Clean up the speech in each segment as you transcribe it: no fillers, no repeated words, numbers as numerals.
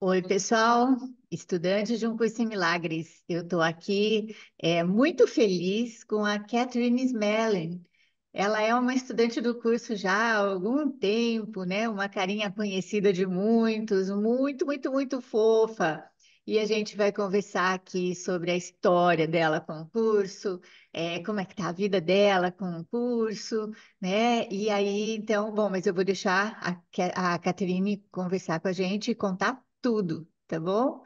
Oi, pessoal, estudantes de um curso em Milagres. Eu estou aqui muito feliz com a Catherine Smelling. Ela é uma estudante do curso já há algum tempo, né? Uma carinha conhecida de muitos, muito, muito, muito fofa. E a gente vai conversar aqui sobre a história dela com o curso, como é que tá a vida dela com o curso, né? E aí, então, bom, mas eu vou deixar a Catherine conversar com a gente e contar tudo, tá bom?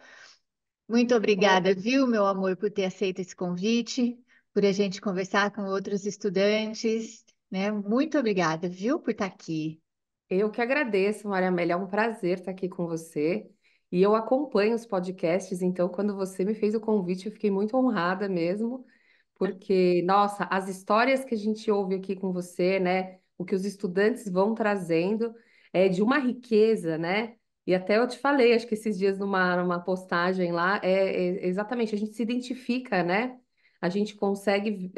Muito Oh, obrigada, viu, meu amor, por ter aceito esse convite, por a gente conversar com outros estudantes, né? Muito obrigada, viu, por estar aqui. eu que agradeço, Maria Amélia. É um prazer estar aqui com você. E eu acompanho os podcasts, então, quando você me fez o convite, eu fiquei muito honrada mesmo, porque, nossa, as histórias que a gente ouve aqui com você, né? O que os estudantes vão trazendo é de uma riqueza, né? E até eu te falei, acho que esses dias numa postagem lá, exatamente, a gente se identifica, né? A gente consegue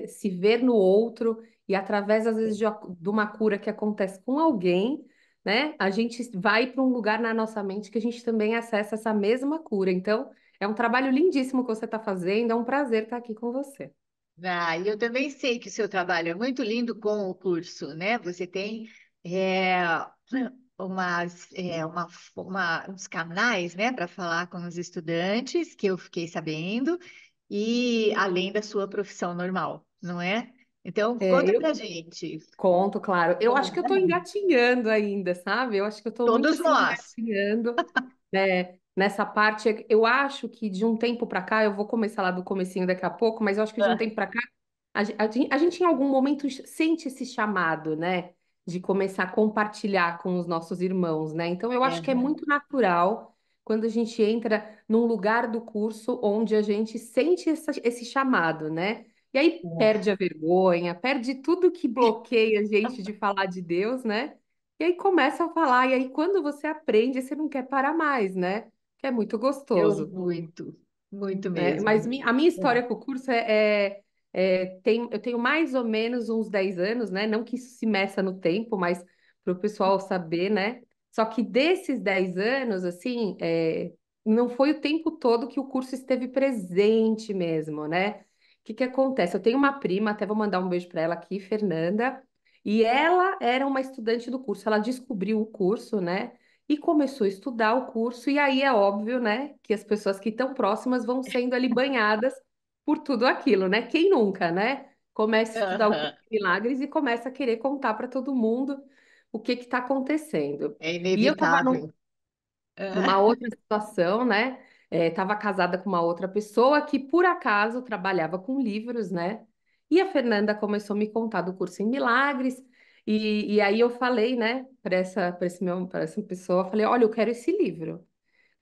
se ver no outro. E através, às vezes, de uma cura que acontece com alguém, né? A gente vai para um lugar na nossa mente que a gente também acessa essa mesma cura. Então, é um trabalho lindíssimo que você está fazendo. É um prazer estar aqui com você. Ah, e eu também sei que o seu trabalho é muito lindo com o curso, né? Você tem é, uns canais, né, para falar com os estudantes, que eu fiquei sabendo, e além da sua profissão normal, não é? Então, conta Eu pra gente. conto, claro. Eu acho que eu estou engatinhando ainda, sabe? Eu acho que eu estou muito Todos assim nós. engatinhando, né? Nessa parte, eu acho que de um tempo para cá, eu vou começar lá do comecinho daqui a pouco, mas eu acho que de um tempo para cá a gente, em algum momento sente esse chamado, né, de começar a compartilhar com os nossos irmãos, né? Então eu acho que é Aham. muito natural quando a gente entra num lugar do curso onde a gente sente esse chamado, né? E aí perde a vergonha, perde tudo que bloqueia a gente de falar de Deus, né? E aí começa a falar, e aí quando você aprende, você não quer parar mais, né? Que é muito Eu gostoso, muito, muito né? mesmo. Mas a minha história com o curso eu tenho mais ou menos uns 10 anos, né? Não que isso se meça no tempo, mas para o pessoal saber, né? Só que desses 10 anos, assim, não foi o tempo todo que o curso esteve presente mesmo, né? O que que acontece? Eu tenho uma prima, até vou mandar um beijo para ela aqui, Fernanda, e ela era uma estudante do curso, ela descobriu o curso, né? E começou a estudar o curso, e aí é óbvio, né, que as pessoas que estão próximas vão sendo ali banhadas por tudo aquilo, né? Quem nunca, né? Começa a estudar o curso Aham. de milagres e começa a querer contar para todo mundo o que está acontecendo. É E eu estava inevitável. numa Ah, outra situação, né? Estava casada com uma outra pessoa que, por acaso, trabalhava com livros, né? E a Fernanda começou a me contar do curso em milagres. E aí eu falei, né, para essa pessoa, eu falei, olha, eu quero esse livro,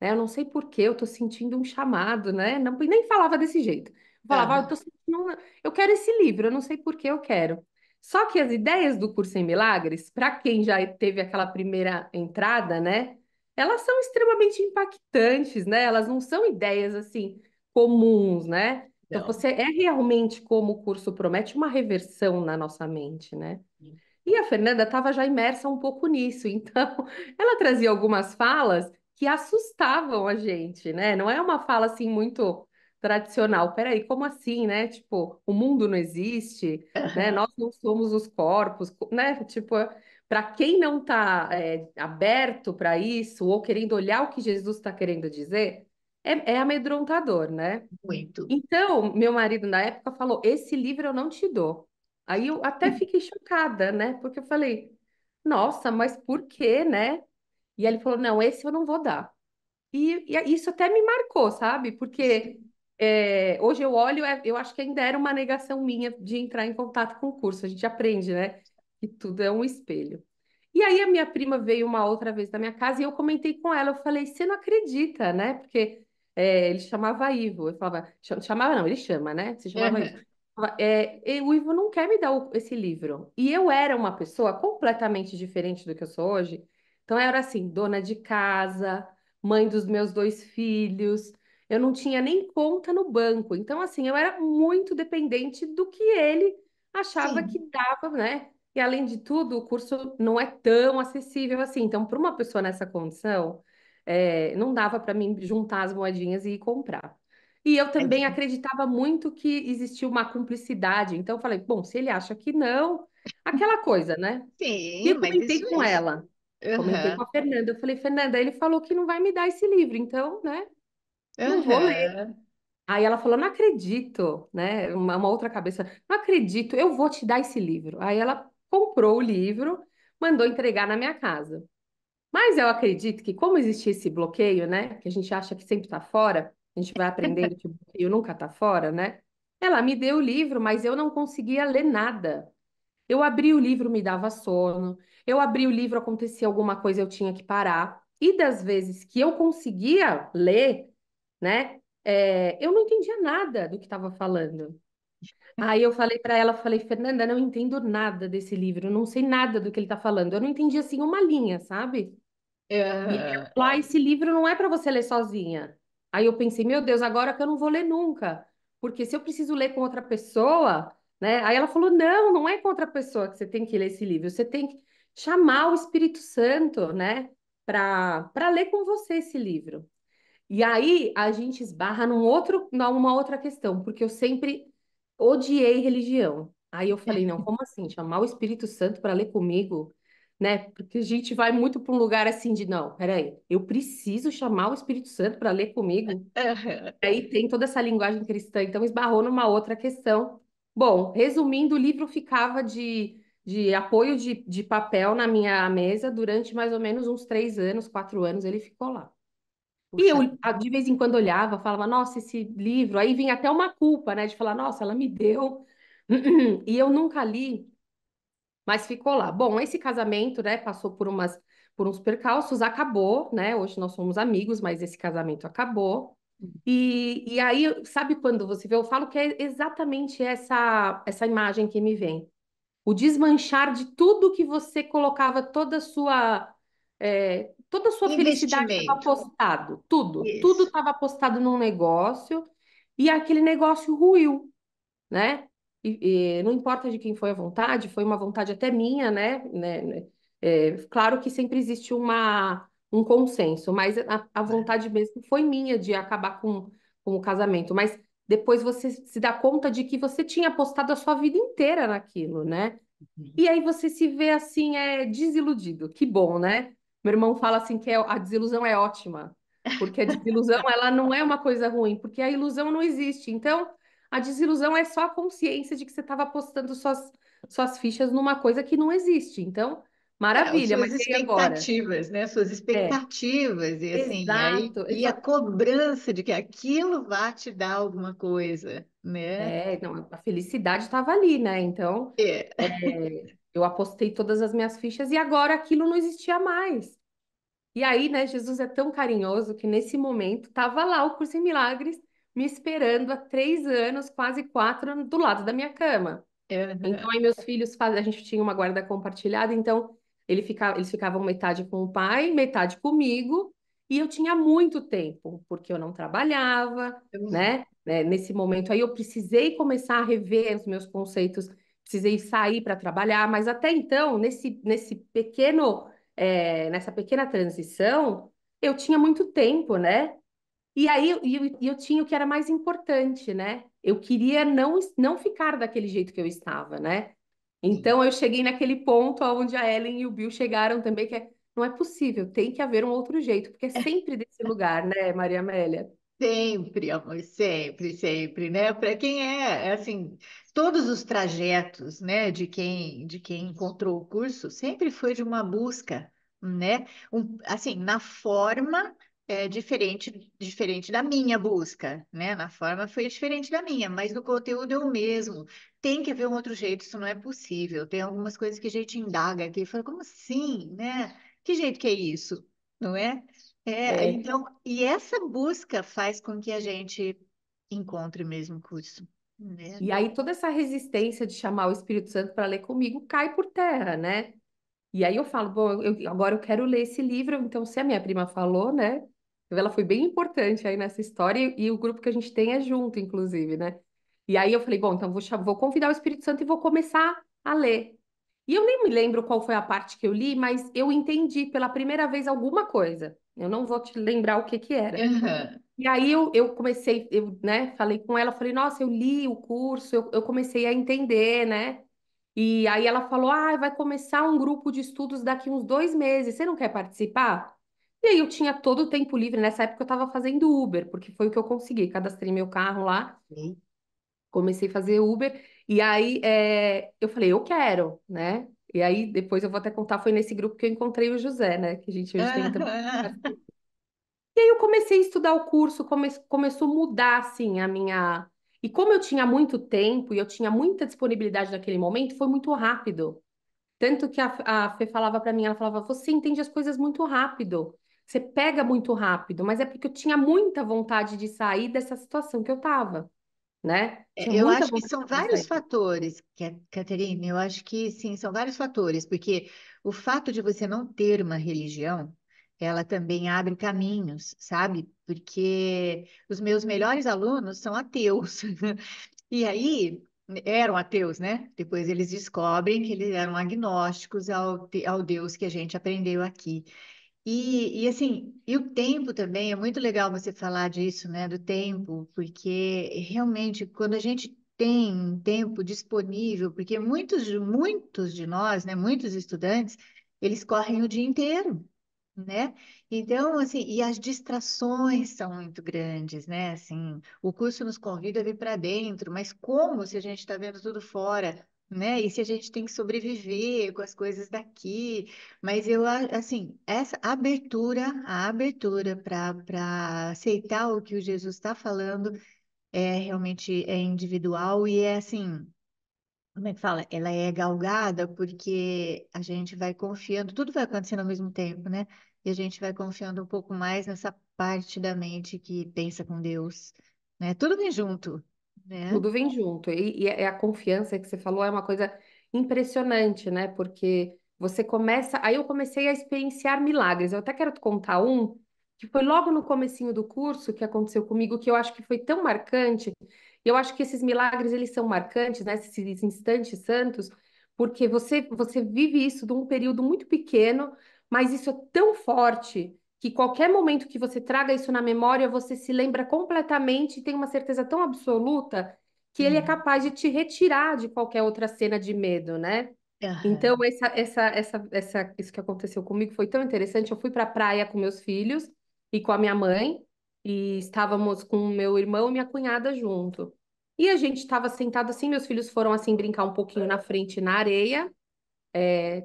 né? Eu não sei por que eu tô sentindo um chamado, né? Não, e nem falava desse jeito. Eu falava, "Ah, eu tô aham. sentindo eu quero esse livro, eu não sei por que eu quero. Só que as ideias do curso em milagres, para quem já teve aquela primeira entrada, né? Elas são extremamente impactantes, né? Elas não são ideias assim comuns, né? Então Não. você é realmente como o curso promete uma reversão na nossa mente, né? E a Fernanda estava já imersa um pouco nisso, então ela trazia algumas falas que assustavam a gente, né? Não é uma fala assim muito tradicional. Peraí, como assim, né? Tipo, o mundo não existe, né? Aham. Nós não somos os corpos, né? Tipo, para quem não está aberto para isso ou querendo olhar o que Jesus está querendo dizer, é amedrontador, né? Muito. Então, meu marido na época falou: Esse livro eu não te dou. Aí eu até fiquei chocada, né? Porque eu falei: Nossa, mas por quê, né? E aí ele falou: Não, esse eu não vou dar. E isso até me marcou, sabe? Porque hoje eu olho, eu acho que ainda era uma negação minha de entrar em contato com o curso. A gente aprende, né? Que tudo é um espelho. E aí a minha prima veio uma outra vez na minha casa e eu comentei com ela, eu falei, você não acredita, né? Porque ele chamava Ivo, eu falava, chamava não, ele chama, né? Se chamava Ivo. Aham. E o Ivo não quer me dar esse livro. E eu era uma pessoa completamente diferente do que eu sou hoje. Então eu era assim, dona de casa, mãe dos meus dois filhos. Eu não tinha nem conta no banco. Então, assim, eu era muito dependente do que ele achava que Sim. dava, né? E além de tudo, o curso não é tão acessível assim. Então, para uma pessoa nessa condição, não dava para mim juntar as moedinhas e ir comprar. E eu É também acreditava muito que existia uma cumplicidade. Então eu falei, bom, se ele acha que não, aquela coisa, né? E sim, eu mas comentei isso com é. ela, comentei com Aham, a Fernanda. Eu falei, Fernanda, ele falou que não vai me dar esse livro, então, né? Não vou ler. aham. Aí ela falou, não acredito, né? Uma outra cabeça, não acredito, eu vou te dar esse livro. Aí ela comprou o livro, mandou entregar na minha casa. Mas eu acredito que, como existia esse bloqueio, né? Que a gente acha que sempre está fora, a gente vai aprendendo que o bloqueio nunca está fora, né? Ela me deu o livro, mas eu não conseguia ler nada. Eu abri o livro, me dava sono. Eu abri o livro, acontecia alguma coisa, eu tinha que parar. E das vezes que eu conseguia ler, né? Eu não entendia nada do que estava falando. Aí eu falei para ela, falei, Fernanda, não entendo nada desse livro, não sei nada do que ele está falando. Eu não entendi assim uma linha, sabe? E aí ela Aham. falou, esse livro não é para você ler sozinha. Aí eu pensei, meu Deus, agora que eu não vou ler nunca, porque se eu preciso ler com outra pessoa, né? Aí ela falou, não, não é com outra pessoa que você tem que ler esse livro, você tem que chamar o Espírito Santo, né? Para ler com você esse livro. E aí a gente esbarra numa outra questão, porque eu sempre odiei religião. Aí eu falei, não, como assim? Chamar o Espírito Santo para ler comigo, né? Porque a gente vai muito para um lugar assim de, não, peraí, eu preciso chamar o Espírito Santo para ler comigo. Aham. Aí tem toda essa linguagem cristã, então esbarrou numa outra questão. Bom, resumindo, o livro ficava de apoio de papel na minha mesa durante mais ou menos uns 3 anos, 4 anos, ele ficou lá. E Puxa. eu, de vez em quando, olhava, falava, nossa, esse livro. Aí vinha até uma culpa, né, de falar, nossa, ela me deu. E eu nunca li, mas ficou lá. Bom, esse casamento, né, passou por uns percalços, acabou, né? Hoje nós somos amigos, mas esse casamento acabou. E aí, sabe quando você vê? Eu falo que é exatamente essa imagem que me vem. O desmanchar de tudo que você colocava, toda a sua felicidade estava Investimento. apostado, tudo Isso. estava apostado num negócio e aquele negócio ruiu, né? E não importa de quem foi a vontade, foi uma vontade até minha, né? Claro que sempre existe um consenso, mas a vontade mesmo foi minha de acabar com o casamento. Mas depois você se dá conta de que você tinha apostado a sua vida inteira naquilo, né? E aí você se vê assim, desiludido. Que bom, né? Meu irmão fala assim que a desilusão é ótima, porque a desilusão ela não é uma coisa ruim, porque a ilusão não existe. Então, a desilusão é só a consciência de que você estava apostando suas fichas numa coisa que não existe. Então, As maravilha, suas mas e aí agora? expectativas, né? Suas É, expectativas, e assim, aí, exato, e a exato. cobrança de que aquilo vai te dar alguma coisa, né? Não, a felicidade estava ali, né? Então, É, eu apostei todas as minhas fichas e agora aquilo não existia mais. E aí, né, Jesus é tão carinhoso que nesse momento estava lá o Curso em Milagres me esperando há 3 anos, quase 4, do lado da minha cama. é, Então, aí meus filhos fazem, a gente tinha uma guarda compartilhada, então eles ficavam metade com o pai, metade comigo, e eu tinha muito tempo, porque eu não trabalhava, né? Nesse momento aí eu precisei começar a rever os meus conceitos, precisei sair para trabalhar, mas até então, nessa pequena transição, eu tinha muito tempo, né? E aí eu tinha o que era mais importante, né? Eu queria não ficar daquele jeito que eu estava, né? sim. Então eu cheguei naquele ponto onde a Ellen e o Bill chegaram também, não é possível, tem que haver um outro jeito, porque é sempre desse lugar, né, Maria Amélia? Sempre, amor, sempre, sempre, né? Para quem é assim, todos os trajetos, né, de quem encontrou o curso, sempre foi de uma busca, né? Assim, na forma diferente da minha busca, né? Na forma foi diferente da minha, mas no conteúdo é o mesmo. Tem que haver um outro jeito, isso não é possível. Tem algumas coisas que a gente indaga aqui, e fala, como assim, né? Que jeito que é isso? Não é? É, Então, e essa busca faz com que a gente encontre mesmo o curso, né? e aí toda essa resistência de chamar o Espírito Santo para ler comigo cai por terra, né? E aí eu falo, bom, agora eu quero ler esse livro, então se a minha prima falou, né? Ela foi bem importante aí nessa história e o grupo que a gente tem é junto, inclusive, né? E aí eu falei, bom, então vou convidar o Espírito Santo e vou começar a ler. E eu nem me lembro qual foi a parte que eu li, mas eu entendi pela primeira vez alguma coisa. Eu não vou te lembrar o que que era. Aham. E aí eu comecei, eu, né, falei com ela, falei, nossa, eu li o curso, eu comecei a entender, né? E aí ela falou, ah, vai começar um grupo de estudos daqui uns 2 meses, você não quer participar? E aí eu tinha todo o tempo livre, nessa época eu estava fazendo Uber, porque foi o que eu consegui, cadastrei meu carro lá, Ok. comecei a fazer Uber, e aí eu falei, eu quero, né? E aí depois eu vou até contar, foi nesse grupo que eu encontrei o José, né? Que a gente hoje tem muita. Aham. E aí eu comecei a estudar o curso, começou a mudar, assim, a minha... E como eu tinha muito tempo e eu tinha muita disponibilidade naquele momento, foi muito rápido. Tanto que a Fê falava para mim, ela falava, você entende as coisas muito rápido, você pega muito rápido, mas é porque eu tinha muita vontade de sair dessa situação que eu tava, né? Tinha Eu muita acho que vontade são de vários sair. fatores, Caterine. Eu acho que sim, são vários fatores, porque o fato de você não ter uma religião, ela também abre caminhos, sabe? Porque os meus melhores alunos são ateus. E aí, eram ateus, né? Depois eles descobrem que eles eram agnósticos ao Deus que a gente aprendeu aqui. E assim, e o tempo também, é muito legal você falar disso, né, do tempo, porque realmente quando a gente tem um tempo disponível, porque muitos de nós, né, muitos estudantes, eles correm o dia inteiro, né? Então, assim, e as distrações são muito grandes, né? Assim, o curso nos convida a vir para dentro, mas como se a gente está vendo tudo fora, né? E se a gente tem que sobreviver com as coisas daqui? Mas assim, essa abertura, a abertura para aceitar o que o Jesus está falando realmente é individual e é assim, como é que fala? Ela é galgada porque a gente vai confiando, tudo vai acontecendo ao mesmo tempo, né? E a gente vai confiando um pouco mais nessa parte da mente que pensa com Deus, né? Tudo vem junto, né? Tudo vem junto. E a confiança que você falou é uma coisa impressionante, né? Porque você começa. Aí eu comecei a experienciar milagres. Eu até quero te contar um que foi logo no comecinho do curso que aconteceu comigo, que eu acho que foi tão marcante. Eu acho que esses milagres eles são marcantes, né? Esses instantes santos, porque você vive isso de um período muito pequeno, mas isso é tão forte que qualquer momento que você traga isso na memória, você se lembra completamente e tem uma certeza tão absoluta que ele é Sim. capaz de te retirar de qualquer outra cena de medo, né? Então, Aham. isso que aconteceu comigo foi tão interessante. Eu fui para a praia com meus filhos e com a minha mãe, e estávamos com o meu irmão e minha cunhada junto. E a gente estava sentado assim, meus filhos foram assim brincar um pouquinho na frente na areia.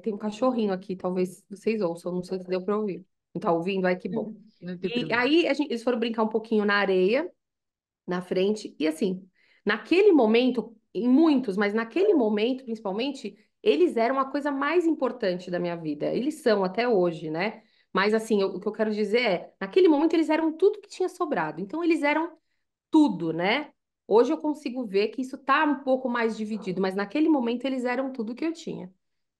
Tem um cachorrinho aqui, talvez vocês ouçam, não sei se deu para ouvir. Não tá ouvindo? Ai, que bom. Não tem E problema. aí eles foram brincar um pouquinho na areia, na frente, e assim, naquele momento, em muitos, mas naquele momento, principalmente, eles eram a coisa mais importante da minha vida. Eles são até hoje, né? Mas assim, o que eu quero dizer é, naquele momento eles eram tudo que tinha sobrado. Então eles eram tudo, né? Hoje eu consigo ver que isso tá um pouco mais dividido, mas naquele momento eles eram tudo que eu tinha.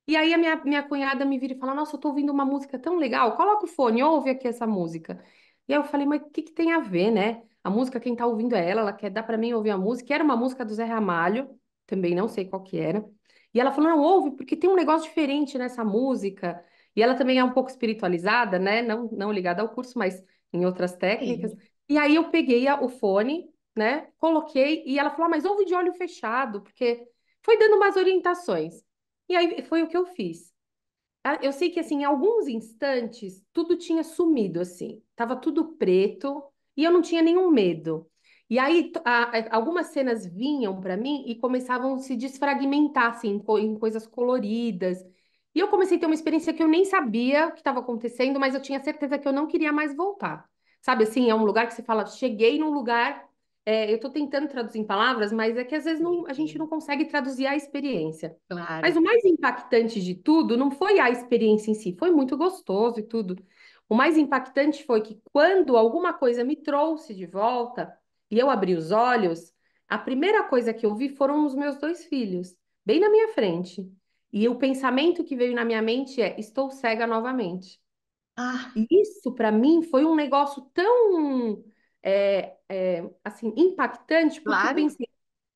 E aí a minha cunhada me vira e fala, nossa, eu tô ouvindo uma música tão legal, coloca o fone, ouve aqui essa música. E aí eu falei, mas o que que tem a ver, né? A música, quem tá ouvindo é ela quer dar pra mim ouvir a música. E era uma música do Zé Ramalho, também não sei qual que era. E ela falou, não, ouve, porque tem um negócio diferente nessa música. E ela também é um pouco espiritualizada, né? Não ligada ao curso, mas em outras técnicas. Sim. E aí eu peguei o fone, né? Coloquei, e ela falou, ah, mas ouve de olho fechado, porque foi dando umas orientações. E aí foi o que eu fiz. Eu sei que assim, em alguns instantes, tudo tinha sumido assim. Tava tudo preto e eu não tinha nenhum medo. E aí algumas cenas vinham para mim e começavam a se desfragmentar assim, em coisas coloridas. E eu comecei a ter uma experiência que eu nem sabia o que estava acontecendo, mas eu tinha certeza que eu não queria mais voltar. Sabe assim, é um lugar que você fala, cheguei num lugar, eu estou tentando traduzir em palavras, mas é que às vezes a gente não Sim. consegue traduzir a experiência. Mas Claro. o mais impactante de tudo não foi a experiência em si, foi muito gostoso e tudo. O mais impactante foi que quando alguma coisa me trouxe de volta e eu abri os olhos, a primeira coisa que eu vi foram os meus dois filhos, bem na minha frente. E o pensamento que veio na minha mente é: estou cega novamente. Ah, E isso, para mim, foi um negócio tão, assim, impactante, porque eu claro. pensei,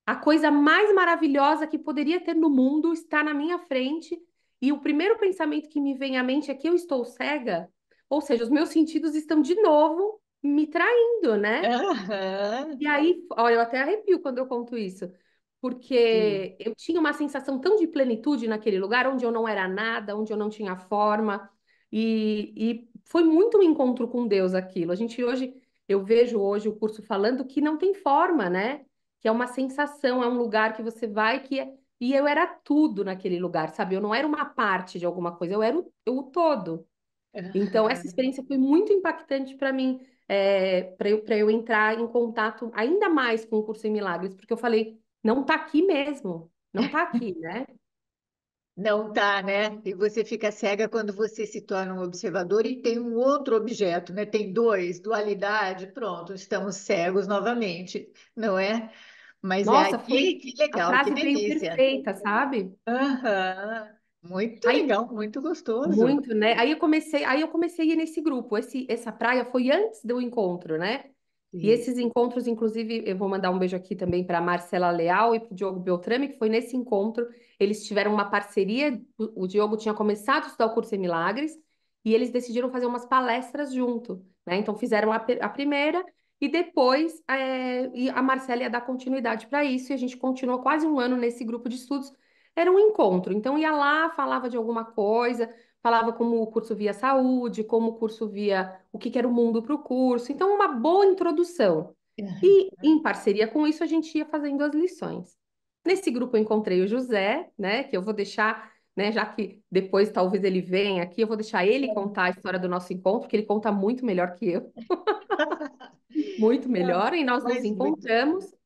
a coisa mais maravilhosa que poderia ter no mundo está na minha frente, e o primeiro pensamento que me vem à mente é que eu estou cega. Ou seja, os meus sentidos estão de novo me traindo, né? Aham, E aí, olha, eu até arrepio quando eu conto isso, sim. porque eu tinha uma sensação tão de plenitude naquele lugar, onde eu não era nada, onde eu não tinha forma, e foi muito um encontro com Deus aquilo. A gente hoje, eu vejo hoje o curso falando que não tem forma, né? Que é uma sensação, é um lugar que você vai que é... E eu era tudo naquele lugar, sabe? Eu não era uma parte de alguma coisa, eu era o todo. Então, essa Aham. experiência foi muito impactante para mim, para eu entrar em contato ainda mais com o Curso em Milagres, porque eu falei, não tá aqui mesmo, não tá aqui, né? Não tá, né? E você fica cega quando você se torna um observador e tem um outro objeto, né? Tem dois, dualidade, pronto, estamos cegos novamente, não é? Mas é Nossa, foi, aqui, que a legal, que frase veio delícia. perfeita, sabe? Aham. Muito Aí legal, muito gostoso. muito, né? Aí eu comecei a ir nesse grupo. Essa praia foi antes do encontro, né? E Sim. esses encontros, inclusive, eu vou mandar um beijo aqui também para Marcela Leal e para o Diogo Beltrame, que foi nesse encontro. Eles tiveram uma parceria. O Diogo tinha começado a estudar o curso em Milagres e eles decidiram fazer umas palestras junto, né? Então fizeram a primeira e depois e a Marcela ia dar continuidade para isso e a gente continuou quase um ano nesse grupo de estudos. Era um encontro, então ia lá, falava de alguma coisa, falava como o curso via saúde, como o curso via o que que era o mundo para o curso. Então, uma boa introdução. E, em parceria com isso, a gente ia fazendo as lições. Nesse grupo, eu encontrei o José, né, que eu vou deixar, né, já que depois talvez ele venha aqui, eu vou deixar ele contar a história do nosso encontro, porque ele conta muito melhor que eu, muito melhor, e nós nos Mas muito. encontramos.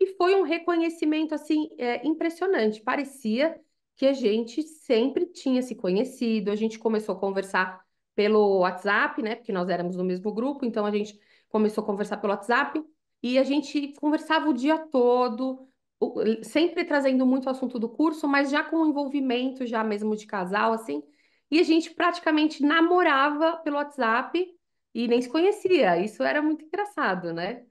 E foi um reconhecimento assim impressionante. Parecia que a gente sempre tinha se conhecido. A gente começou a conversar pelo WhatsApp, né? Porque nós éramos no mesmo grupo, então a gente começou a conversar pelo WhatsApp e a gente conversava o dia todo, sempre trazendo muito assunto do curso, mas já com envolvimento já mesmo de casal, assim. E a gente praticamente namorava pelo WhatsApp e nem se conhecia. Isso era muito engraçado, né?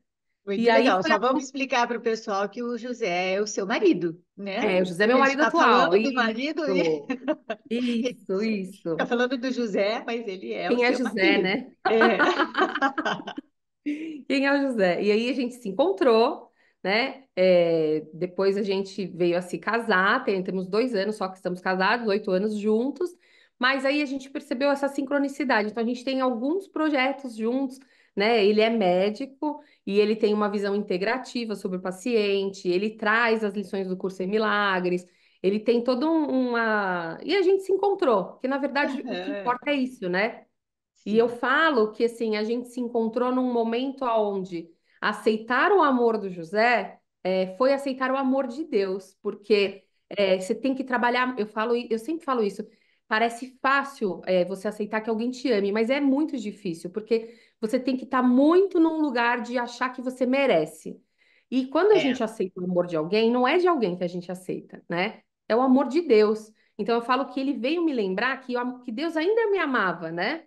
E Muito aí legal. foi Só vamos explicar para o pessoal que o José é o seu marido, né? O José é A meu gente marido está atual. falando do marido e Isso, isso, está isso. falando do José, mas ele é o Quem é seu José, marido. né? É. Quem é o José? E aí a gente se encontrou, né? Depois a gente veio a se casar, temos 2 anos só que estamos casados, 8 anos juntos, mas aí a gente percebeu essa sincronicidade. Então a gente tem alguns projetos juntos, né? Ele é médico e ele tem uma visão integrativa sobre o paciente, ele traz as lições do curso em Milagres, ele tem todo uma. E a gente se encontrou, que na verdade o que Aham. importa é isso, né? E eu Sim. falo que assim a gente se encontrou num momento onde aceitar o amor do José foi aceitar o amor de Deus, porque você tem que trabalhar. Eu sempre falo isso. Parece fácil você aceitar que alguém te ame, mas é muito difícil, porque você tem que estar muito num lugar de achar que você merece. E quando a É. gente aceita o amor de alguém, não é de alguém que a gente aceita, né? É o amor de Deus. Então eu falo que ele veio me lembrar que Deus ainda me amava, né?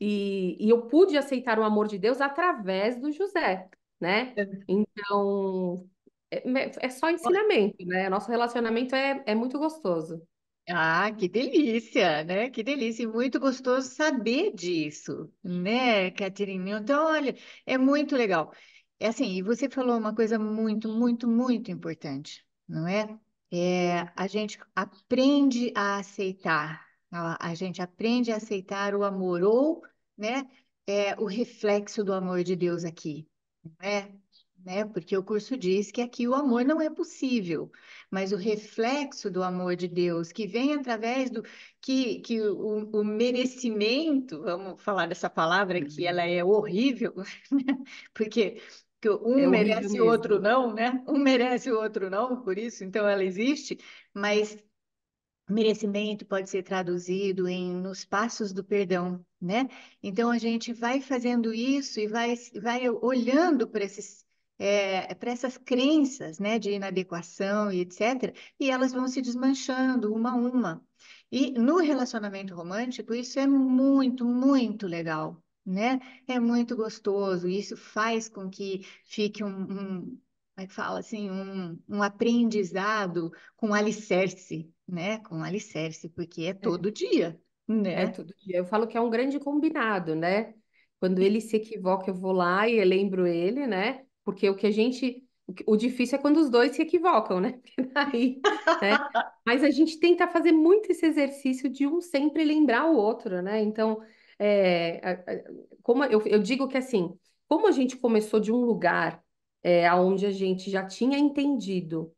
E eu pude aceitar o amor de Deus através do José, né? Então, é só ensinamento, né? Nosso relacionamento é muito gostoso. Ah, que delícia, né? Que delícia, e muito gostoso saber disso, né, Caterine? Então, olha, é muito legal. É assim, e você falou uma coisa muito, muito, muito importante, não é? A gente aprende a aceitar, a gente aprende a aceitar o amor, ou, né, o reflexo do amor de Deus aqui, não é? Né? Porque o curso diz que aqui o amor não é possível, mas o reflexo do amor de Deus, que vem através do que o merecimento, vamos falar dessa palavra que ela é horrível, porque que um É horrível merece o outro mesmo. não, né? Um merece o outro não, por isso então ela existe, mas merecimento pode ser traduzido em nos passos do perdão, né? Então a gente vai fazendo isso e vai olhando para esses para essas crenças, né, de inadequação e etc. E elas vão se desmanchando uma a uma. E no relacionamento romântico isso é muito, muito legal, né? É muito gostoso. Isso faz com que fique como é que fala assim, um aprendizado com alicerce, né? Com alicerce, porque é É. todo dia. É né? todo dia. Eu falo que é um grande combinado, né? Quando ele se equivoca, eu vou lá e eu lembro ele, né? Porque o que a gente. O difícil é quando os dois se equivocam, né? Porque daí, né? Mas a gente tenta fazer muito esse exercício de um sempre lembrar o outro, né? Então, como eu digo que assim, como a gente começou de um lugar onde a gente já tinha entendido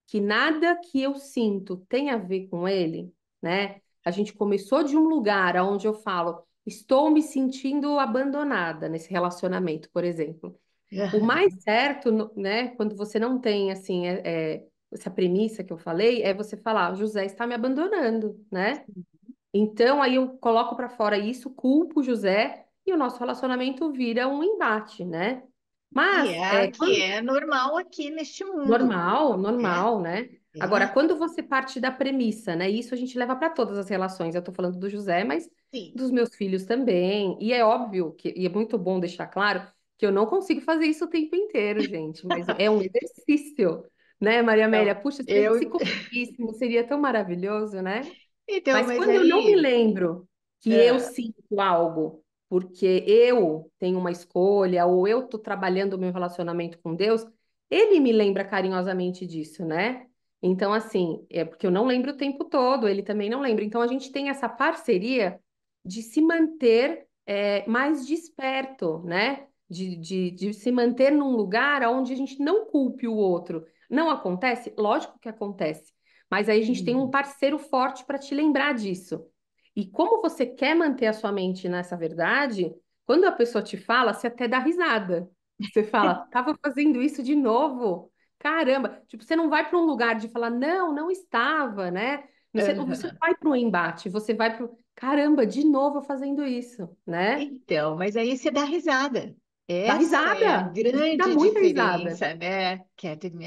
que nada que eu sinto tem a ver com ele, né? A gente começou de um lugar onde eu falo, estou me sentindo abandonada nesse relacionamento, por exemplo. O mais certo, né, quando você não tem, assim, essa premissa que eu falei, é você falar, José está me abandonando, né? Então, aí eu coloco para fora isso, culpo o José e o nosso relacionamento vira um embate, né? Mas, Que é normal aqui neste mundo, normal, né? normal, né? Agora, É, quando você parte da premissa, né? Isso a gente leva para todas as relações. Eu tô falando do José, mas sim. dos meus filhos também. E é óbvio que, e é muito bom deixar claro que eu não consigo fazer isso o tempo inteiro, gente. Mas é um exercício, né, Maria Amélia? Então, Puxa, se eu, conseguíssemos, seria tão maravilhoso, né? então, Mas mas quando eu não me aí, lembro que eu é, sinto algo porque eu tenho uma escolha ou eu estou trabalhando o meu relacionamento com Deus, ele me lembra carinhosamente disso, né? Então, assim, é porque eu não lembro o tempo todo, ele também não lembra. Então, a gente tem essa parceria de se manter mais desperto, né? De se manter num lugar onde a gente não culpe o outro. Não acontece? Lógico que acontece. Mas aí a gente tem um sim. parceiro forte para te lembrar disso. E como você quer manter a sua mente nessa verdade, quando a pessoa te fala, você até dá risada. Você fala, tava fazendo isso de novo? Caramba! Tipo, você não vai para um lugar de falar, não, não estava, né? Você não Aham. vai para um embate, você vai para caramba, de novo fazendo isso, né? Então, mas aí você dá risada. Dá Essa é a risada. A gente dá grande muita risada. diferença, né, Catherine?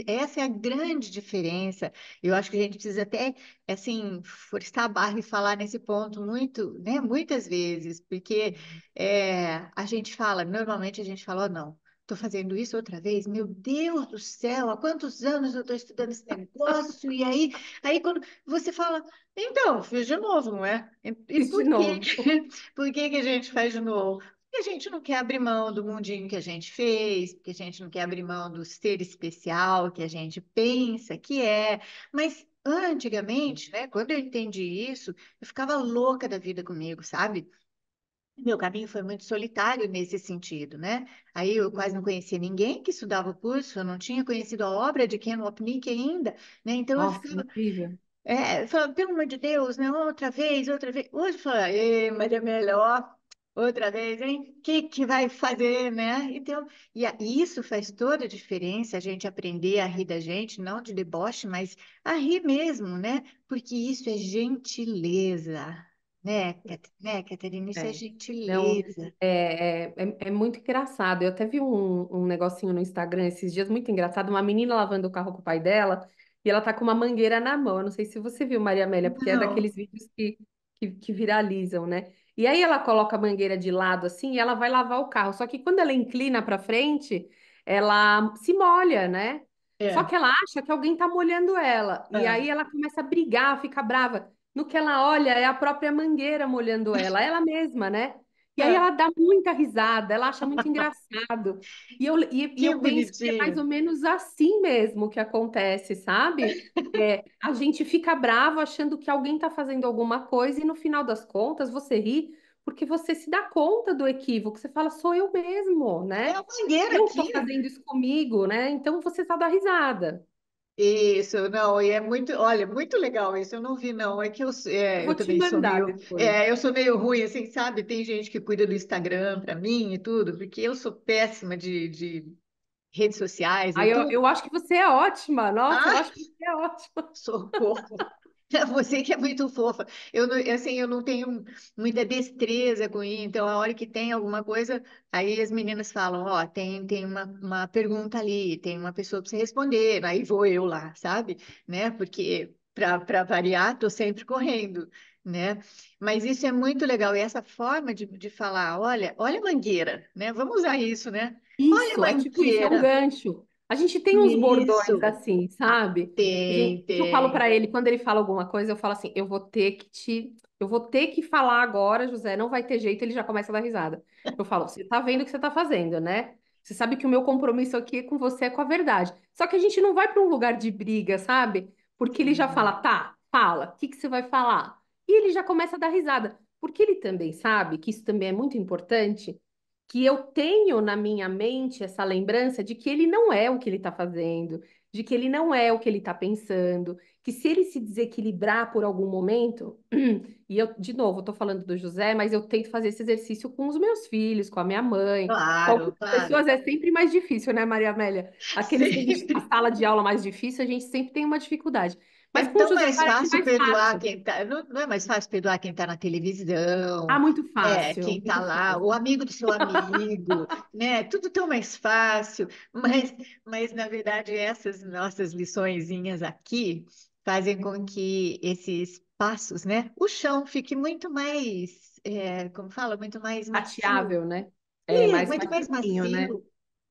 Essa é a grande diferença. Eu acho que a gente precisa até, assim, forçar a barra e falar nesse ponto muito, né, muitas vezes, porque a gente fala, normalmente a gente fala, oh, não, estou fazendo isso outra vez, meu Deus do céu, há quantos anos eu estou estudando esse negócio? E aí quando você fala, então, fiz de novo, não é? E Fiz de por quê? novo. Por que que a gente faz de novo? Porque a gente não quer abrir mão do mundinho que a gente fez, porque a gente não quer abrir mão do ser especial que a gente pensa que é. Mas antigamente, né, quando eu entendi isso, eu ficava louca da vida comigo, sabe? Meu caminho foi muito solitário nesse sentido, né? Aí eu quase não conhecia ninguém que estudava o curso, eu não tinha conhecido a obra de Ken Wapnick ainda, né? Então eu Nossa, ficava incrível. fala, pelo amor de Deus, né? Outra vez, outra vez. Hoje fala, ei, Maria melhor, outra vez, hein? O que que vai fazer, né? Então, e isso faz toda a diferença, a gente aprender a rir da gente, não de deboche, mas a rir mesmo, né? Porque isso é gentileza, né, Catarina? Isso é É. Não, gentileza. é muito engraçado. Eu até vi um negocinho no Instagram esses dias, muito engraçado, uma menina lavando o carro com o pai dela, e ela tá com uma mangueira na mão. Eu não sei se você viu, Maria Amélia, porque é Não, daqueles vídeos que viralizam, né? E aí ela coloca a mangueira de lado assim e ela vai lavar o carro. Só que quando ela inclina para frente, ela se molha, né? Só é, que ela acha que alguém tá molhando ela. E é, aí ela começa a brigar, fica brava. No que ela olha, é a própria mangueira molhando ela mesma, né? E aí é. ela dá muita risada, ela acha muito engraçado. E Que eu penso que é mais bonitinho. ou menos assim mesmo que acontece, sabe? A gente fica bravo achando que alguém está fazendo alguma coisa e no final das contas você ri porque você se dá conta do equívoco. Você fala, sou eu mesmo, É né? a mangueira Eu estou aqui. fazendo isso comigo, né? Então você só dá risada. Isso, não, e é muito, olha, muito legal isso, eu não vi, não, é que Eu eu vou te também sou mandar meio, depois. eu sou meio ruim, assim, sabe, tem gente que cuida do Instagram para mim e tudo, porque eu sou péssima de redes sociais e Aí tudo, eu acho que você é ótima. Nossa, eu ah, acho que você é ótima. socorro. Você que é muito fofa. Eu não, assim, eu não tenho muita destreza com isso, então a hora que tem alguma coisa, aí as meninas falam, ó, tem uma pergunta ali, tem uma pessoa para você responder, aí vou eu lá, sabe? Né? Porque para variar, tô sempre correndo, né? Mas isso é muito legal, e essa forma de falar, olha a mangueira, né? Vamos usar isso, né? Olha a Isso, é tipo isso, é um mangueira. gancho. A gente tem uns bordões Isso. assim, Ah, sabe? tem, Eu falo tem. para ele, quando ele fala alguma coisa, eu falo assim, eu vou ter que falar agora, José, não vai ter jeito, ele já começa a dar risada. Eu falo, você tá vendo o que você tá fazendo, né? Você sabe que o meu compromisso aqui com você é com a verdade. Só que a gente não vai para um lugar de briga, sabe? Porque ele já fala, Sim. tá, fala, o que que você vai falar? E ele já começa a dar risada. Porque ele também sabe que isso também é muito importante, que eu tenho na minha mente essa lembrança de que ele não é o que ele está fazendo, de que ele não é o que ele está pensando, que se ele se desequilibrar por algum momento, e eu, de novo, estou falando do José, mas eu tento fazer esse exercício com os meus filhos, com a minha mãe, com Claro, algumas claro. pessoas é sempre mais difícil, né, Maria Amélia? Aqueles que a gente, a Sempre. sala de aula mais difícil, a gente sempre tem uma dificuldade. É Mas com o tão José mais parece fácil mais perdoar fácil. quem tá. Não, não é mais fácil perdoar quem está na Ah, televisão, quem está muito lá, o fácil. amigo do seu amigo, né? Tudo tão mais fácil. Mas na verdade, essas nossas liçõezinhas aqui fazem com que esses passos, né? O chão fique muito mais, como fala, muito mais macio. Tateável, né? É, E mais, muito mais mais fofinho, né? macio.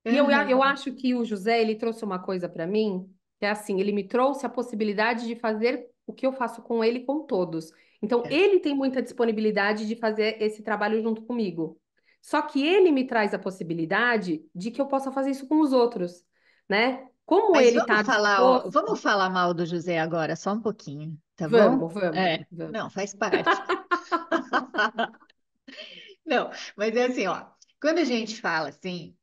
E eu Aham. acho que o José, ele trouxe uma coisa para mim, que é assim, ele me trouxe a possibilidade de fazer o que eu faço com ele com todos. Então, ele tem muita disponibilidade de fazer esse trabalho junto comigo. Só que ele me traz a possibilidade de que eu possa fazer isso com os outros, né? Como Mas ele está vamos disposto, falar mal do José agora, só um pouquinho, tá bom? vamos, vamos, É, vamos. não, faz parte. Não, mas é assim, ó. Quando a gente fala assim,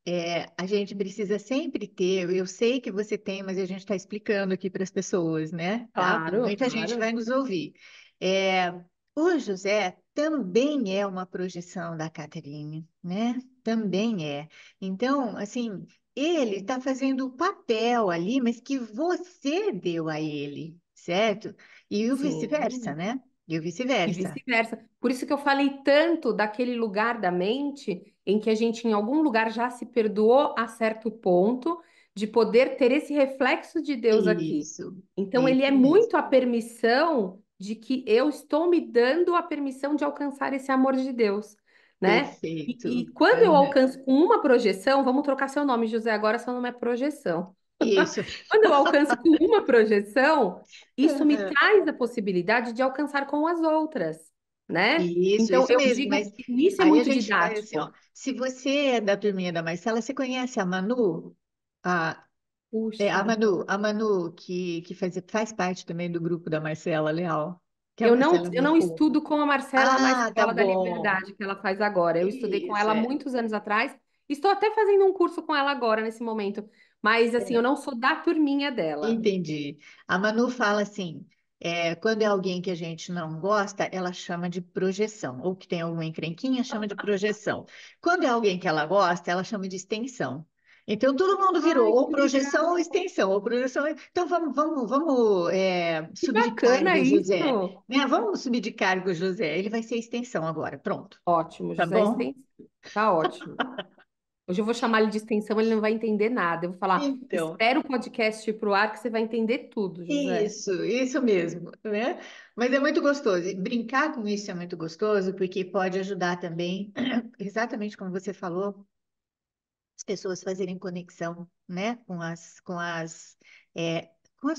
a gente precisa sempre ter. Eu sei que você tem, mas a gente está explicando aqui para as pessoas, né? Tá? Claro, Muita gente claro. vai nos ouvir. É, o José também é uma projeção da Catherine, né? Também é. Então, assim, ele está fazendo o papel ali, mas que você deu a ele, certo? E o vice-versa, Sim. né? E o E vice-versa. vice-versa. Por isso que eu falei tanto daquele lugar da mente em que a gente, em algum lugar, já se perdoou a certo ponto de poder ter esse reflexo de Deus aqui. Isso, Então, ele é isso mesmo. muito a permissão de que eu estou me dando a permissão de alcançar esse amor de Deus, né? E Perfeito. quando eu Aham. alcanço com uma projeção, vamos trocar seu nome, José, agora seu nome é projeção. Isso. Quando eu alcanço com uma projeção, isso me Aham. traz a possibilidade de alcançar com as outras, né? Isso, Então, isso eu mesmo. digo Mas que isso é aí a muito gente faz assim, ó. didático. Se você é da turminha da Marcela, você conhece a Manu? A, Puxa, a Manu que faz parte também do grupo da Marcela Leal, que a Marcela eu não indicou. estudo com a Marcela na Ah, tá Escola da bom. Liberdade que ela faz agora. Eu estudei com Isso, ela há é. muitos anos atrás. Estou até fazendo um curso com ela agora, nesse momento. Mas, assim, eu É. não sou da turminha dela. Entendi. A Manu fala assim, quando é alguém que a gente não gosta, ela chama de projeção, ou que tem alguma encrenquinha, chama de projeção. Quando é alguém que ela gosta, ela chama de extensão. Então, todo mundo virou Ai, ou que projeção ou legal. extensão, ou projeção. Então, vamos Que subir de bacana cargo, José. isso. Né? Vamos subir de cargo, José. Ele vai ser extensão agora. Pronto. Ótimo, Tá José bom? Extensão. Tá ótimo. Hoje eu vou chamar ele de extensão, ele não vai entender nada. Eu vou falar, Então. espera o podcast ir pro ar que você vai entender tudo, José. Isso mesmo, né? Mas é muito gostoso. E brincar com isso é muito gostoso, porque pode ajudar também, exatamente como você falou, as pessoas fazerem conexão, né? Com as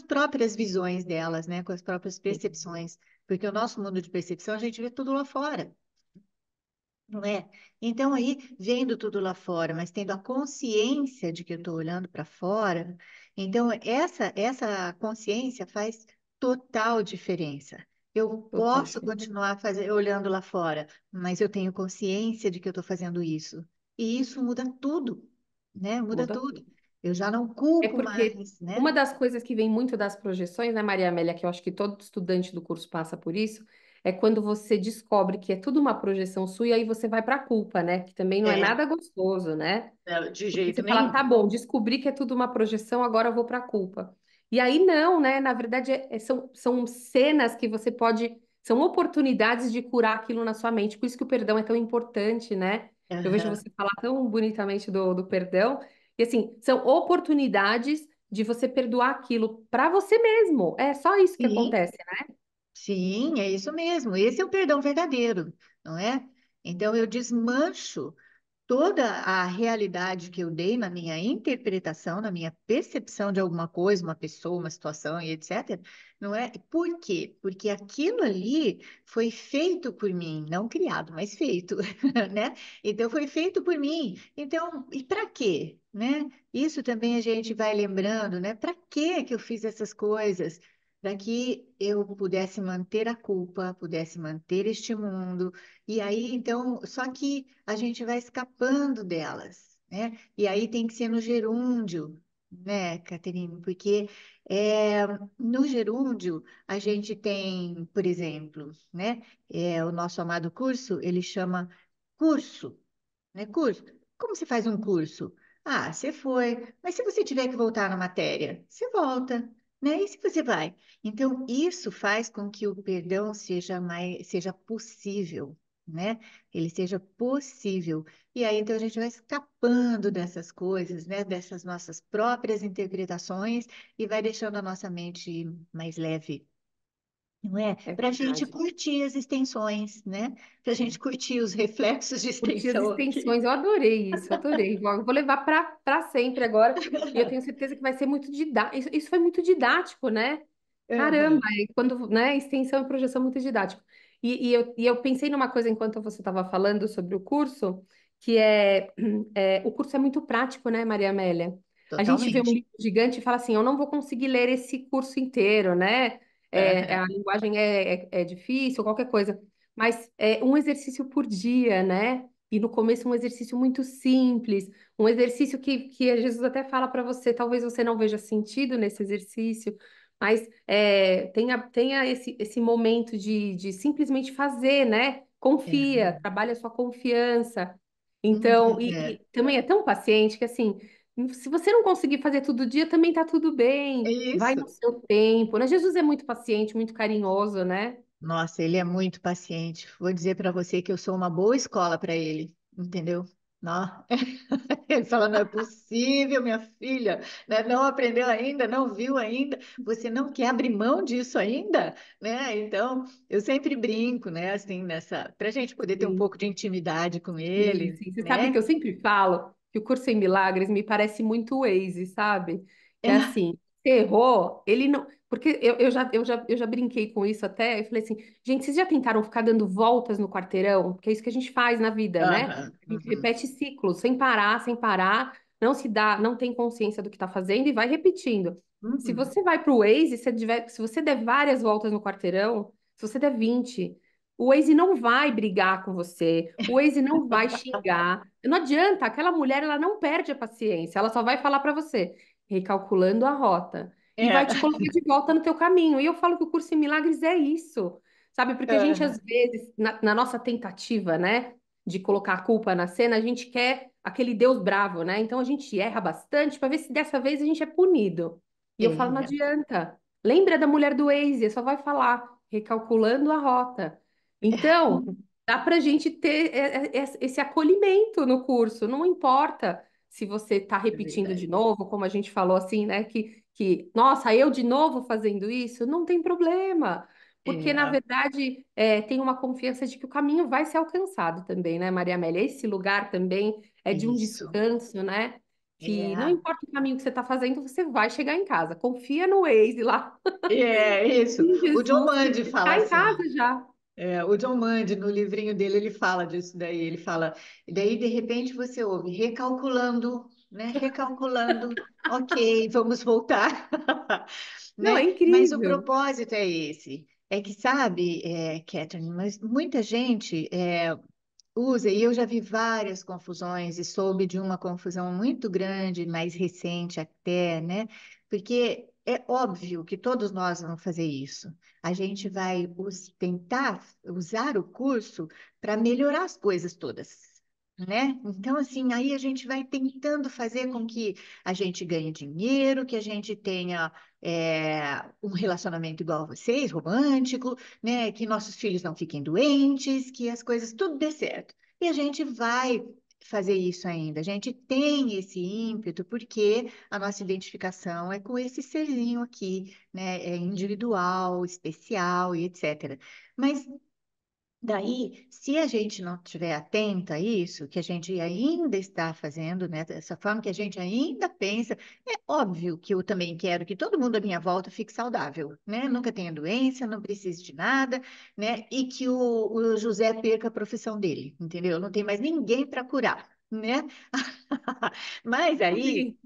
próprias visões delas, né? Com as próprias percepções. Porque o nosso mundo de percepção, a gente vê tudo lá fora. Não é? Então, aí, vendo tudo lá fora, mas tendo a consciência de que eu estou olhando para fora, então, essa consciência faz total diferença. Eu Total posso diferença. continuar olhando lá fora, mas eu tenho consciência de que eu estou fazendo isso. E isso muda tudo, né? Muda Muda tudo. tudo. Eu já não É culpo porque mais, né? uma das coisas que vem muito das projeções, né, Maria Amélia, que eu acho que todo estudante do curso passa por isso, é quando você descobre que é tudo uma projeção sua e aí você vai para a culpa, né? Que também não é É, nada gostoso, né? de Porque jeito você fala, tá nenhum. bom, descobri que é tudo uma projeção, agora eu vou para a culpa. E aí não, né? Na verdade, são cenas que você pode, são oportunidades de curar aquilo na sua mente. Por isso que o perdão é tão importante, né? Eu vejo Aham. você falar tão bonitamente do perdão. E assim, são oportunidades de você perdoar aquilo para você mesmo. É só isso que Sim. acontece, né? Sim, é isso mesmo. Esse é o perdão verdadeiro, não é? Então eu desmancho toda a realidade que eu dei na minha interpretação, na minha percepção de alguma coisa, uma pessoa, uma situação e etc. Não é? Por quê? Porque aquilo ali foi feito por mim, não criado, mas feito, né? Então foi feito por mim. Então, e para quê? Né? Isso também a gente vai lembrando, né? Para que eu fiz essas coisas? Para que eu pudesse manter a culpa, pudesse manter este mundo. E aí, então, só que a gente vai escapando delas, né? E aí tem que ser no gerúndio, né, Caterine? Porque no gerúndio a gente tem, por exemplo, né? O nosso amado curso, ele chama curso, né? Curso. Como se faz um curso? Ah, você foi, mas se você tiver que voltar na matéria, você volta, né? E se você vai? Então, isso faz com que o perdão seja possível, né? Ele seja possível. E aí, então, a gente vai escapando dessas coisas, né? Dessas nossas próprias interpretações e vai deixando a nossa mente mais leve, não é? É Para a gente verdade. curtir as extensões, né? Para a gente curtir os reflexos de Curti as extensão aqui. extensões, eu adorei isso, adorei. Vou levar para sempre agora. E eu tenho certeza que vai ser muito didático. Isso foi muito didático, né? Caramba, Aham, e quando, né, extensão e projeção muito didático. E eu pensei numa coisa enquanto você estava falando sobre o curso, que o curso é muito prático, né, Maria Amélia? A gente vê um totalmente. livro gigante e fala assim, eu não vou conseguir ler esse curso inteiro, né? A Aham, linguagem é difícil, qualquer coisa. Mas é um exercício por dia, né? E no começo um exercício muito simples, um exercício que Jesus até fala para você, talvez você não veja sentido nesse exercício, mas tenha esse momento de simplesmente fazer, né? Confia, aham. trabalha a sua confiança. Uhum, Então, e também é tão paciente que assim, se você não conseguir fazer todo dia, também tá tudo é bem. Vai no isso. seu tempo, né? Jesus é muito paciente, muito carinhoso, né? Nossa, ele é muito paciente. Vou dizer para você que eu sou uma boa escola para ele, entendeu? Não. Ele fala, não é possível, minha filha, né? Não aprendeu ainda, não viu ainda, você não quer abrir mão disso ainda, né? Então, eu sempre brinco, né? Assim, para a gente poder ter um Sim. pouco de intimidade com Sim, ele, sim. Você sabe que né? eu sempre falo que o curso em milagres me parece muito o Waze, sabe? Que é assim, você errou, ele não. Porque eu já brinquei com isso até, eu falei assim, gente, vocês já tentaram ficar dando voltas no quarteirão? Porque é isso que a gente faz na vida, né? Aham, A gente uhum, repete ciclos, sem parar, não se dá, não tem consciência do que está fazendo e vai repetindo. Se uhum. você vai para o Waze, se você der várias voltas no quarteirão, se você der 20, o Waze não vai brigar com você, o Waze não vai xingar. Não adianta, aquela mulher ela não perde a paciência, ela só vai falar para você, recalculando a rota, e vai É, te colocar de volta no teu caminho. E eu falo que o curso em milagres é isso, sabe? Porque a gente, às aham, vezes, na nossa tentativa, né, de colocar a culpa na cena, a gente quer aquele Deus bravo, né? Então a gente erra bastante para ver se dessa vez a gente é punido. E eu falo, não é, adianta. Lembra da mulher do Waze, só vai falar, recalculando a rota. Então, dá para a gente ter esse acolhimento no curso. Não importa se você está é repetindo de verdade. novo, como a gente falou assim, né? Nossa, eu de novo fazendo isso, não tem problema. Porque, na É, verdade, tem uma confiança de que o caminho vai ser alcançado também, né, Maria Amélia? Esse lugar também é de um isso. descanso, né? Que não É, importa o caminho que você está fazendo, você vai chegar em casa. Confia no Waze lá, isso. em O John Jesus, que Mundy você fala está em casa assim. já. O John Mundy, no livrinho dele, ele fala disso daí. Ele fala, e daí de repente você ouve, recalculando, né? Recalculando, ok, vamos voltar, Não, é né? Mas o incrível. propósito é esse. É que, sabe, Catherine, mas muita gente usa, e eu já vi várias confusões e soube de uma confusão muito grande, mais recente até, né? Porque é óbvio que todos nós vamos fazer isso. A gente vai tentar usar o curso para melhorar as coisas todas. Né? Então, assim, aí a gente vai tentando fazer com que a gente ganhe dinheiro, que a gente tenha um relacionamento igual a vocês, romântico, né? Que nossos filhos não fiquem doentes, que as coisas tudo dê certo. E a gente vai fazer isso ainda. A gente tem esse ímpeto porque a nossa identificação é com esse serzinho aqui, né? É individual, especial e etc. Mas Daí, se a gente não estiver atenta a isso, que a gente ainda está fazendo, né, dessa forma que a gente ainda pensa, é óbvio que eu também quero que todo mundo à minha volta fique saudável, né? Nunca tenha doença, não precise de nada, né? E que o José perca a profissão dele, entendeu? Não tem mais ninguém para curar, né? Mas aí Sim.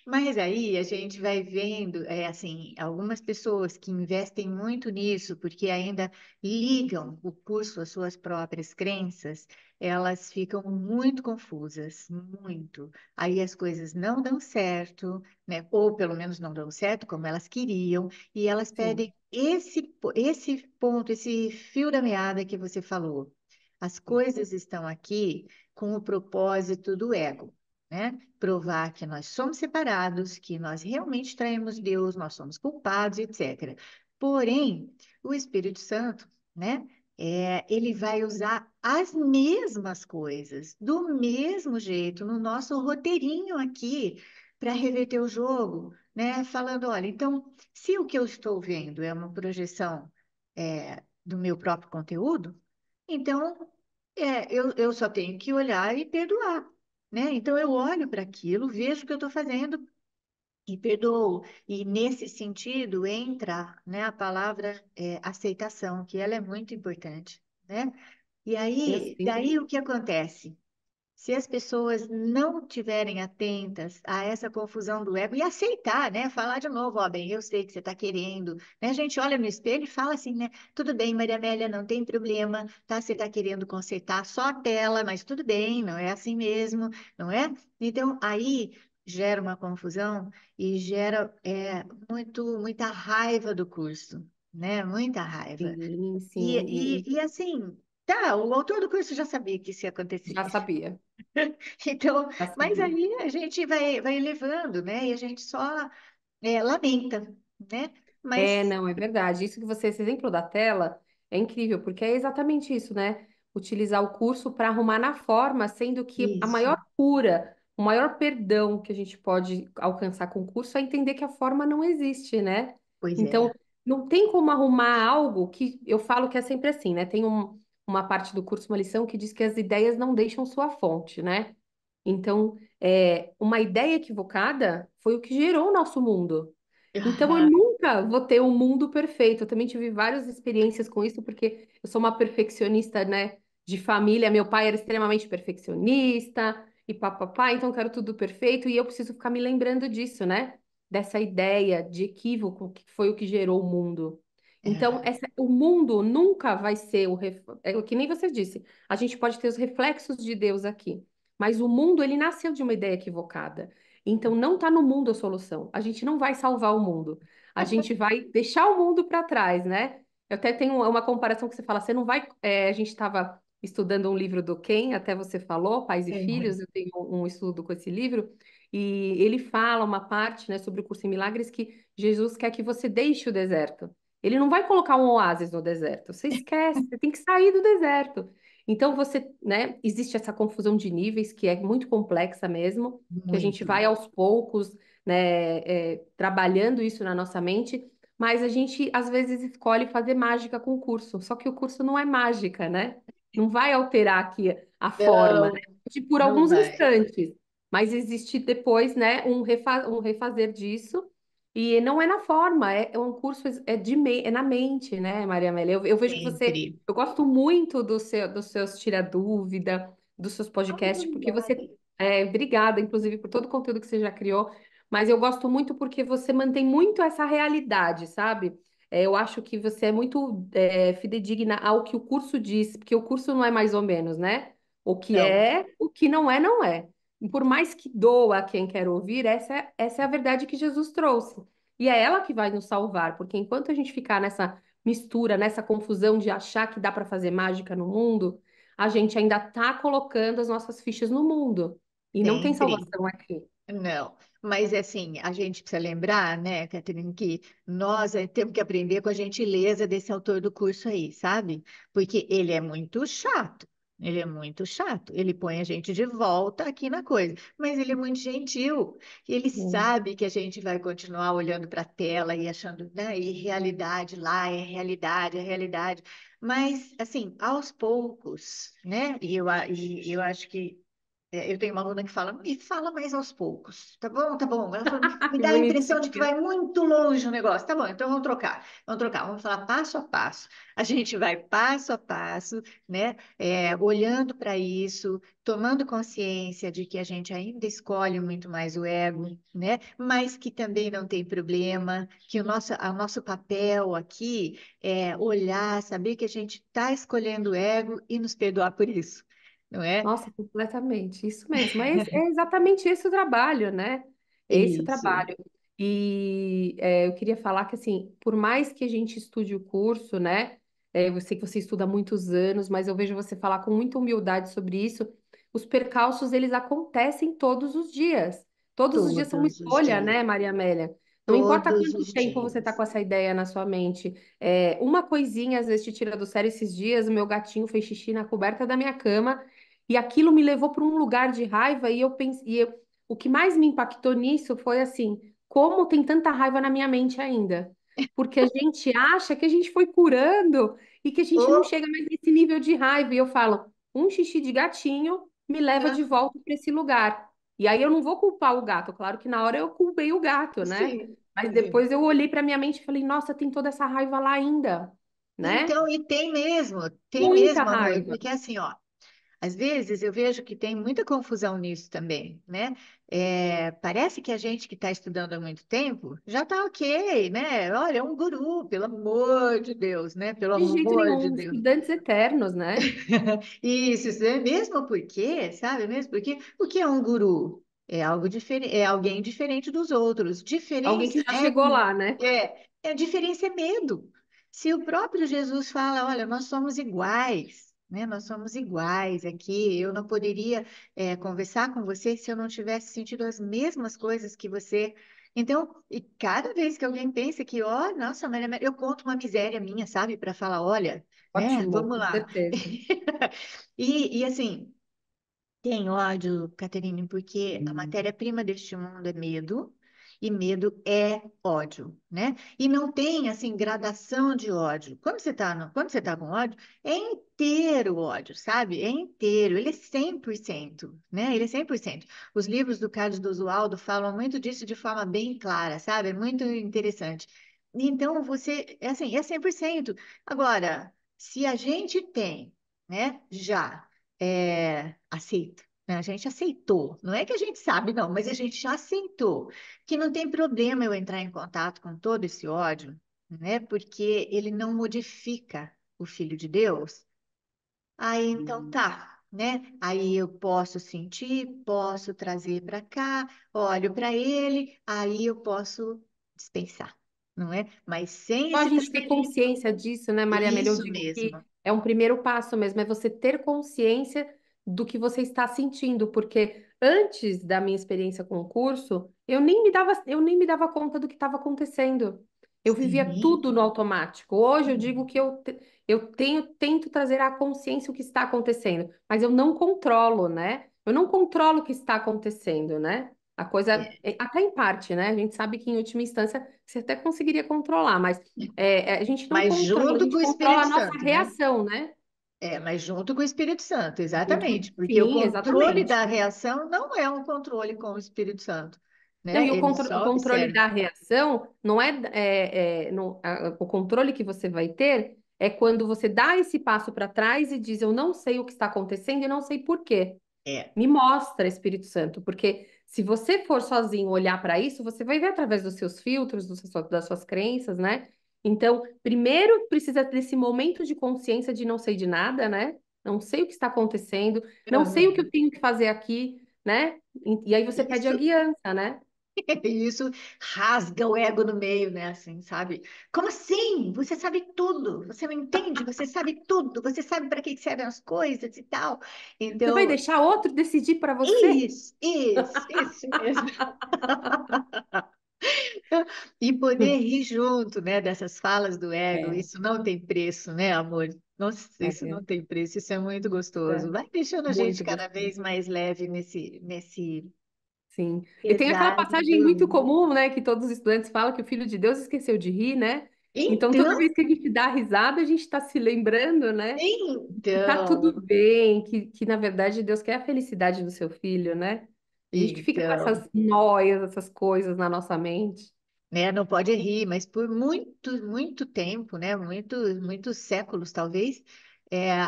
mas aí a gente vai vendo, assim, algumas pessoas que investem muito nisso, porque ainda ligam o curso às suas próprias crenças, elas ficam muito confusas, muito. Aí as coisas não dão certo, né? Ou pelo menos não dão certo como elas queriam, e elas Sim. perdem esse ponto, esse fio da meada que você falou. As coisas estão aqui com o propósito do ego, né? Provar que nós somos separados, que nós realmente traímos Deus, nós somos culpados, etc. Porém, o Espírito Santo, né? Ele vai usar as mesmas coisas, do mesmo jeito, no nosso roteirinho aqui, para reverter o jogo, né? Falando, olha, então, se o que eu estou vendo é uma projeção, do meu próprio conteúdo, então, eu só tenho que olhar e perdoar, né? Então eu olho para aquilo, vejo o que eu estou fazendo e perdoo. E nesse sentido entra, né, a palavra aceitação, que ela é muito importante, né? E E aí, assim, daí o que acontece? Se as pessoas não tiverem atentas a essa confusão do ego e aceitar, né? Falar de novo, ó, bem, eu sei que você está querendo, né? A gente olha no espelho e fala assim, né? Tudo bem, Maria Amélia, não tem problema, tá? Você está querendo consertar só a tela, mas tudo bem, não é assim mesmo, não é? Então, aí gera uma confusão e gera muita raiva do curso, né? Muita raiva. sim, E, sim, e assim, tá, o autor do curso já sabia que isso ia acontecer. já sabia, Então, já mas sabia. aí a gente vai levando, né? E a gente só lamenta, né? É, Mas não, é verdade. Isso que você, esse exemplo da tela é incrível, porque é exatamente isso, né? Utilizar o curso para arrumar na forma, sendo que a isso, maior cura, o maior perdão que a gente pode alcançar com o curso é entender que a forma não existe, né? pois Então, é. não tem como arrumar algo que eu falo que é sempre assim, né? Tem uma parte do curso, uma lição que diz que as ideias não deixam sua fonte, né? Então, uma ideia equivocada foi o que gerou o nosso mundo. Então, eu Aham, nunca vou ter um mundo perfeito. Eu também tive várias experiências com isso, porque eu sou uma perfeccionista, né, de família. Meu pai era extremamente perfeccionista e papapá, então eu quero tudo perfeito e eu preciso ficar me lembrando disso, né? Dessa ideia de equívoco que foi o que gerou o mundo. Então, aham, o mundo nunca vai ser é o que nem você disse. A gente pode ter os reflexos de Deus aqui, mas o mundo ele nasceu de uma ideia equivocada. Então, não está no mundo a solução. A gente não vai salvar o mundo. A gente vai deixar o mundo para trás, né? Eu até tenho uma comparação que você fala, você não vai. A gente estava estudando um livro do Ken, até você falou, Pais e aham, Filhos, eu tenho um estudo com esse livro, e ele fala uma parte, né, sobre o curso em milagres que Jesus quer que você deixe o deserto. Ele não vai colocar um oásis no deserto. Você esquece, você tem que sair do deserto. Então você, né, existe essa confusão de níveis que é muito complexa mesmo, que a gente muito. vai aos poucos, né, trabalhando isso na nossa mente, mas a gente às vezes escolhe fazer mágica com o curso. Só que o curso não é mágica, né? Não vai alterar aqui a forma, né? Não, Por não alguns vai. instantes, mas existe depois, né, um refazer disso. E não é na forma, é um curso é na mente, né, Maria Amélia? Eu vejo que você, Sempre. eu gosto muito dos seus tira dúvida, dos seus Ai, podcasts, porque obrigada. você, obrigada, inclusive, por todo o conteúdo que você já criou, mas eu gosto muito porque você mantém muito essa realidade, sabe? Eu acho que você é muito fidedigna ao que o curso diz, porque o curso não é mais ou menos, né? Não, O que não é, não é. E por mais que doa a quem quer ouvir, essa é a verdade que Jesus trouxe. E é ela que vai nos salvar, porque enquanto a gente ficar nessa mistura, nessa confusão de achar que dá para fazer mágica no mundo, a gente ainda está colocando as nossas fichas no mundo. E não tem sempre. salvação aqui. Não, mas assim, a gente precisa lembrar, né, Catherine, que nós temos que aprender com a gentileza desse autor do curso aí, sabe? Porque ele é muito chato, ele é muito chato, ele põe a gente de volta aqui na coisa, mas ele é muito gentil, e ele Hum. sabe que a gente vai continuar olhando para a tela e achando, né, e realidade lá, é realidade, é realidade. Mas, assim, aos poucos, né? E eu acho que eu tenho uma aluna que fala, me fala mais aos poucos, tá bom, tá bom. Ela falou, me Que dá a impressão de que bonitinha. vai muito longe o negócio. Tá bom, então vamos trocar, vamos falar passo a passo. A gente vai passo a passo, né? Olhando para isso, tomando consciência de que a gente ainda escolhe muito mais o ego, né? Mas que também não tem problema, que o nosso papel aqui é olhar, saber que a gente está escolhendo o ego e nos perdoar por isso, não é? Nossa, completamente, isso mesmo. Mas é exatamente esse o trabalho, né? É esse o Isso. trabalho. E eu queria falar que, assim, por mais que a gente estude o curso, né? Eu sei que você estuda há muitos anos, mas eu vejo você falar com muita humildade sobre isso. Os percalços, eles acontecem todos os dias. Todos os dias são uma Todos os escolha, dias. né, Maria Amélia? Não importa Todos quanto os tempo você está dias. com essa ideia na sua mente. Uma coisinha, às vezes, te tira do sério. Esses dias, o meu gatinho fez xixi na coberta da minha cama. E aquilo me levou para um lugar de raiva e eu pensei, o que mais me impactou nisso foi assim, como tem tanta raiva na minha mente ainda? Porque a gente acha que a gente foi curando e que a gente não Oh, chega mais nesse nível de raiva. E eu falo, um xixi de gatinho me leva de ah, volta para esse lugar. E aí eu não vou culpar o gato, claro que na hora eu culpei o gato, né? sim, Mas sim. depois eu olhei para minha mente e falei, nossa, tem toda essa raiva lá ainda, né? Então, e tem Muita mesmo, amor, raiva. porque assim, ó, às vezes eu vejo que tem muita confusão nisso também, né? Parece que a gente que está estudando há muito tempo já está ok, né? Olha, é um guru, pelo amor de Deus, né? Pelo De jeito amor de nenhum, Deus. estudantes eternos, né? Isso é mesmo porque, sabe? Mesmo porque o que é um guru? É algo diferente, é alguém diferente dos outros. Alguém que Diferença já chegou lá, né? diferença é medo. Se o próprio Jesus fala, olha, nós somos iguais, né? Nós somos iguais aqui. Eu não poderia conversar com você se eu não tivesse sentido as mesmas coisas que você. Então, e cada vez que alguém pensa que, ó, nossa, eu conto uma miséria minha, sabe? Para falar, olha, né? Ótimo, Vamos com lá. certeza. E assim, tem ódio, Caterine, porque a matéria-prima deste mundo é medo, e medo é ódio, né? E não tem, assim, gradação de ódio. Quando você tá com ódio, é inteiro o ódio, sabe? É inteiro, ele é 100%, né? Ele é 100%. Os livros do Carlos Dosualdo falam muito disso de forma bem clara, sabe? É muito interessante. Então, é assim, é 100%. Agora, se a gente tem, né, já aceito, né? A gente aceitou. Não é que a gente sabe, não, mas a gente já aceitou que não tem problema eu entrar em contato com todo esse ódio, né? Porque ele não modifica o Filho de Deus. Aí então tá, né? Aí eu posso sentir, posso trazer para cá, olho para ele, aí eu posso dispensar, não é? Mas sem Só a esse gente ter tratamento, consciência disso, né, Maria Amélia? Eu isso digo que mesmo. é um primeiro passo mesmo, é você ter consciência do que você está sentindo, porque antes da minha experiência com o curso, eu nem me dava conta do que estava acontecendo. Eu vivia Sim, tudo no automático. Hoje eu digo que tento trazer à consciência o que está acontecendo, mas eu não controlo, né? Eu não controlo o que está acontecendo, né? A coisa, é. até em parte, né? A gente sabe que em última instância você até conseguiria controlar, mas a gente não Mas controla, a junto com gente o controla Espírito a nossa Santo, né? reação, né? Mas junto com o Espírito Santo, exatamente, porque o Sim, controle exatamente. da reação não é um controle com o Espírito Santo, Não, e né? o, Ele o só controle observa. da reação não o controle que você vai ter é quando você dá esse passo para trás e diz, eu não sei o que está acontecendo e não sei por quê. É, Me mostra, Espírito Santo, porque se você for sozinho olhar para isso, você vai ver através dos seus filtros, das suas crenças, né? Então, primeiro precisa desse momento de consciência de não sei de nada, né? Não sei o que está acontecendo, não sei o que eu aham. tenho que fazer aqui, né? E aí você pede a Isso, guiança, né? isso rasga o ego no meio, né? Assim, sabe? Como assim? Você sabe tudo, você não entende, você sabe tudo, você sabe para que servem as coisas e tal. Você vai Então, deixar outro decidir para você? isso mesmo. E poder rir junto, né, dessas falas do ego, É, isso não tem preço, né, amor? Nossa, isso é, não tem preço, isso é muito gostoso. é Vai deixando a gente muito cada gostoso. vez mais leve nesse Sim. E tem aquela pesar passagem do... muito comum, né, que todos os estudantes falam que o filho de Deus esqueceu de rir, né? Então, toda Então, vez que a gente dá risada, a gente está se lembrando, né? Que tá tudo então, bem, que na verdade Deus quer a felicidade do seu filho, né? A gente que fica com então. essas noias, essas coisas na nossa mente. Né? Não pode rir, mas por muito, muito tempo, né? Muitos séculos, talvez,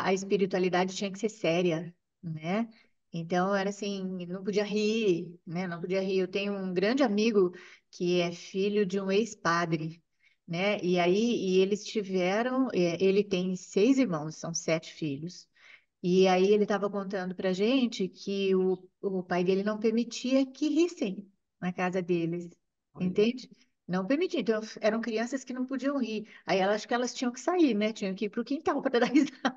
a espiritualidade tinha que ser séria, né? Então era assim, não podia rir, né? Não podia rir. Eu tenho um grande amigo que é filho de um ex-padre, né? E eles tiveram, ele tem 6 irmãos, são 7 filhos. E aí ele estava contando para gente que o pai dele não permitia que rissem na casa deles, Olha, entende? Não permitia. Então eram crianças que não podiam rir. Aí elas acho que elas tinham que sair, né? Tinham que ir para o quintal para dar risada.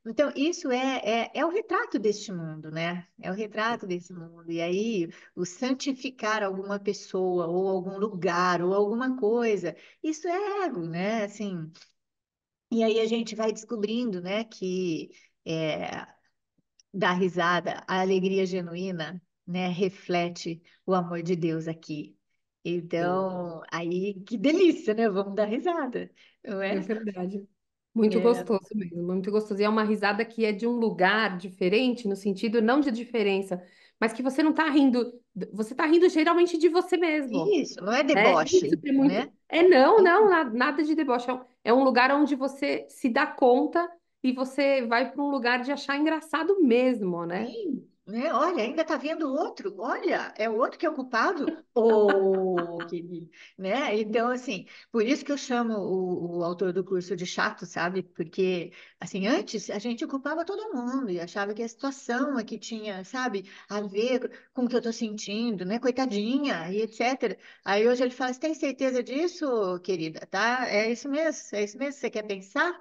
Então isso é o retrato deste mundo, né? É o retrato desse mundo. E aí o santificar alguma pessoa ou algum lugar ou alguma coisa, isso é ego, né? Assim, e aí a gente vai descobrindo, né, que é, dar risada, a alegria genuína, né, reflete o amor de Deus aqui. sim, Então, aí, que delícia, né? Vamos dar risada, não é é? verdade. Muito É, gostoso mesmo, muito gostoso. E é uma risada que é de um lugar diferente, no sentido não de diferença, mas que você não tá rindo, você tá rindo geralmente de você mesmo. isso, não é Né? Isso deboche, é muito. né? É não, não, nada de deboche. É um lugar onde você se dá conta e você vai para um lugar de achar engraçado mesmo, né? Sim, né? Olha, ainda está vendo outro. Olha, é o outro que é o culpado. Oh, querido, né? Então, assim, por isso que eu chamo o autor do curso de chato, sabe? Porque, assim, antes a gente culpava todo mundo e achava que a situação é que tinha, sabe, a ver com o que eu estou sentindo, né? Coitadinha e etc. Aí hoje ele fala, você tem certeza disso, querida? Tá? É isso mesmo que você quer pensar?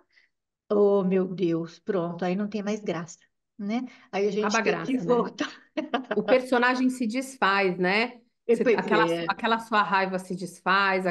Oh, meu Deus, pronto, aí não tem mais graça, né? Aí a Acaba gente a tem que graça, né? voltar. O personagem se desfaz, né? Pois é, Aquela sua raiva se desfaz,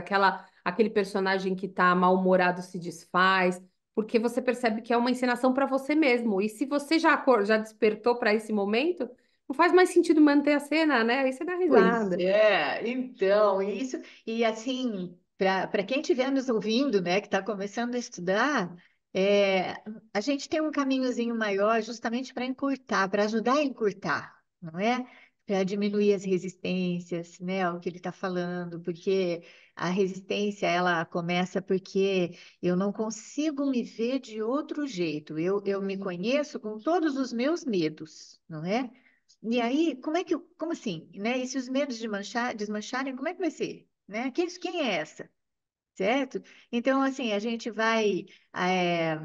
aquele personagem que tá mal-humorado se desfaz, porque você percebe que é uma encenação para você mesmo. E se você já despertou para esse momento, não faz mais sentido manter a cena, né? Aí você dá pois risada. é. Então, isso, e assim, para quem estiver nos ouvindo, né, que está começando a estudar, é, a gente tem um caminhozinho maior justamente para encurtar, para ajudar a encurtar, não é? Para diminuir as resistências, né, ao que ele está falando, porque a resistência ela começa porque eu não consigo me ver de outro jeito. Eu me conheço com todos os meus medos, não é? E aí, como assim, né? E se os medos de desmancharem, como é que vai ser, né? Quem é essa, certo? Então, assim, a gente vai, é,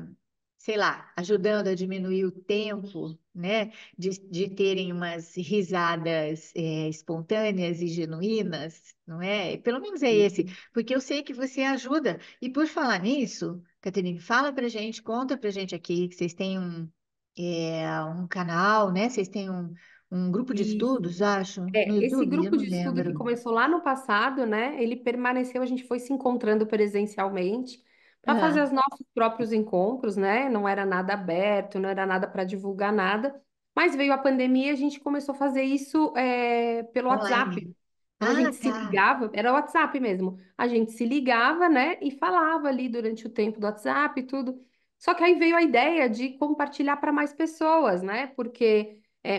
sei lá, ajudando a diminuir o tempo, né? De terem umas risadas, espontâneas e genuínas, não é? Pelo menos é esse, porque eu sei que você ajuda. E por falar nisso, Caterine, fala pra gente, conta pra gente aqui que vocês têm um canal, né? Vocês têm um grupo de E estudos, acho, no esse YouTube, eu grupo não de estudo que lembro. começou lá no passado, né? Ele permaneceu, a gente foi se encontrando presencialmente para fazer Ah, os nossos próprios encontros, né? Não era nada aberto, não era nada para divulgar nada. Mas veio a pandemia e a gente começou a fazer isso pelo WhatsApp. online. Então a Ah, gente se tá. ligava, era o WhatsApp mesmo. A gente se ligava, né, e falava ali durante o tempo do WhatsApp e tudo. Só que aí veio a ideia de compartilhar para mais pessoas, né?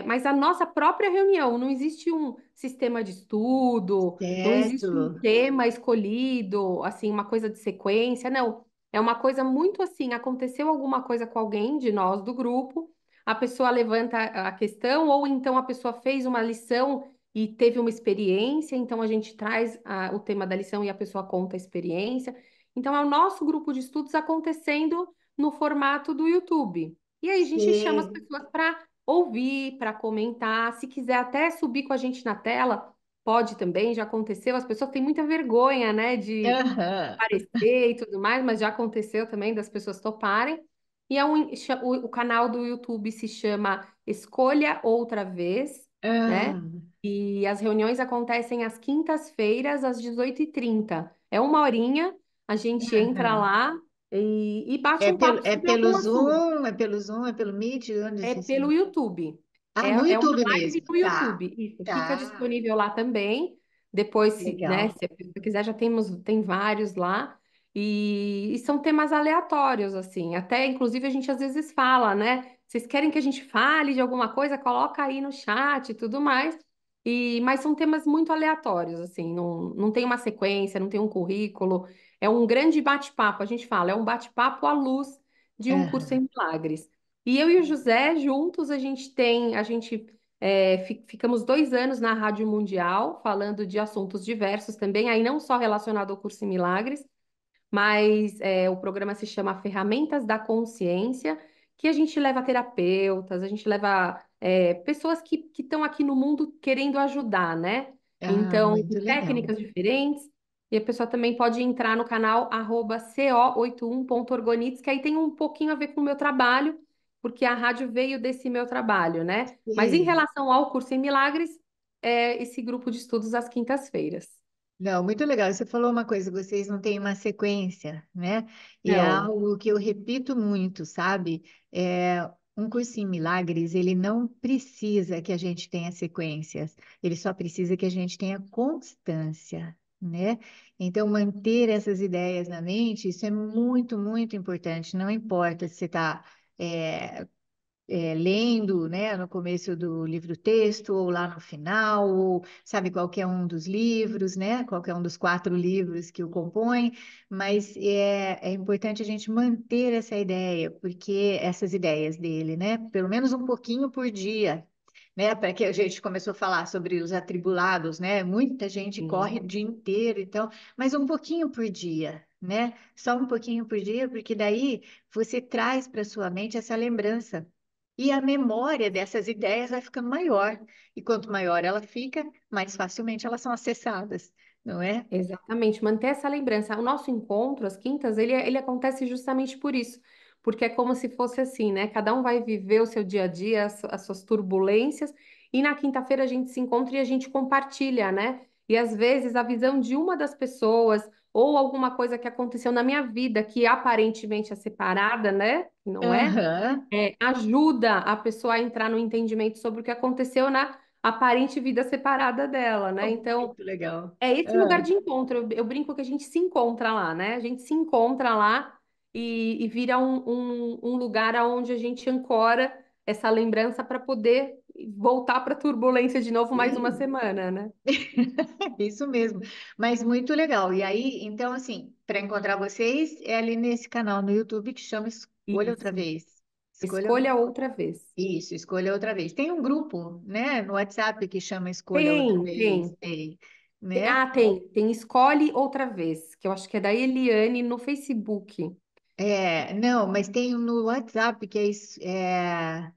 Mas a nossa própria reunião, não existe um sistema de estudo, não existe um Certo. tema escolhido, assim, uma coisa de sequência, não. É uma coisa muito assim, aconteceu alguma coisa com alguém de nós do grupo, a pessoa levanta a questão, ou então a pessoa fez uma lição e teve uma experiência, então a gente traz o tema da lição e a pessoa conta a experiência. Então é o nosso grupo de estudos acontecendo no formato do YouTube. E aí a gente chama as Sei. pessoas para ouvir, para comentar. Se quiser até subir com a gente na tela, pode também, já aconteceu. As pessoas têm muita vergonha, né, de Aham. aparecer e tudo mais, mas já aconteceu também das pessoas toparem. E o canal do YouTube se chama Escolha Outra Vez, né? Ah, E as reuniões acontecem às quintas-feiras, às 18h30. É uma horinha, a gente entra aham. lá e bate um papo É sobre pelo algum assunto. Zoom, é pelo Zoom, é pelo Meet, onde É vocês... pelo YouTube. Ah, no É uma YouTube live mesmo. no Tá, YouTube. Isso, fica tá. disponível lá também. Depois, se, né, Legal. se a pessoa quiser, tem vários lá. E são temas aleatórios, assim. Até, inclusive, a gente às vezes fala, né? Vocês querem que a gente fale de alguma coisa? Coloca aí no chat e tudo mais. Mas são temas muito aleatórios, assim. Não tem uma sequência, não tem um currículo. É um grande bate-papo, a gente fala. É um bate-papo à luz de um curso Aham. em milagres. E eu e o José, juntos, ficamos 2 anos na Rádio Mundial, falando de assuntos diversos também, aí não só relacionado ao curso em milagres, mas o programa se chama Ferramentas da Consciência, que a gente leva terapeutas, a gente leva pessoas que estão aqui no mundo querendo ajudar, né? Ah, Então, com muito legal. técnicas diferentes, e a pessoa também pode entrar no canal co81.organites, que aí tem um pouquinho a ver com o meu trabalho, porque a rádio veio desse meu trabalho, né? Mas em Sim. relação ao curso em Milagres, é esse grupo de estudos às quintas-feiras. Não, muito legal. Você falou uma coisa, vocês não têm uma sequência, né? E é Não, algo que eu repito muito, sabe? Um curso em milagres, ele não precisa que a gente tenha sequências, ele só precisa que a gente tenha constância, né? Então, manter essas ideias na mente, isso é muito, muito importante. Não importa se você está lendo, né, no começo do livro texto, ou lá no final, ou sabe, qualquer um dos livros, né, qualquer um dos 4 livros que o compõem, mas é importante a gente manter essa ideia, porque essas ideias dele, né, pelo menos um pouquinho por dia. Né, para que a gente começou a falar sobre os atribulados, né? Muita gente sim, corre o dia inteiro, então, mas um pouquinho por dia, né? Só um pouquinho por dia, porque daí você traz para sua mente essa lembrança. E a memória dessas ideias vai ficando maior. E quanto maior ela fica, mais facilmente elas são acessadas, não é? exatamente. Manter essa lembrança. O nosso encontro, às quintas, ele acontece justamente por isso. Porque é como se fosse assim, né? Cada um vai viver o seu dia a dia, as suas turbulências, e na quinta-feira a gente se encontra e a gente compartilha, né? E às vezes a visão de uma das pessoas, ou alguma coisa que aconteceu na minha vida, que aparentemente é separada, né? Não é? Aham. Ajuda a pessoa a entrar no entendimento sobre o que aconteceu na aparente vida separada dela, né? Então. Muito legal. É esse lugar Ah, de encontro. Eu brinco que a gente se encontra lá, né? A gente se encontra lá e vira um lugar aonde a gente ancora essa lembrança para poder voltar para a turbulência de novo mais uma sim, semana, né? isso mesmo. Mas muito legal. E aí, então, assim, para encontrar vocês, é ali nesse canal no YouTube que chama Escolha Outra Isso. Vez. Escolha. Escolha outra vez. Isso, Escolha Outra Vez. Tem um grupo, né, no WhatsApp que chama Escolha Outra Tem, Vez. tem. Tem, né? Tem. Escolhe outra vez, que eu acho que é da Eliane no Facebook. Não, mas tem um no WhatsApp que é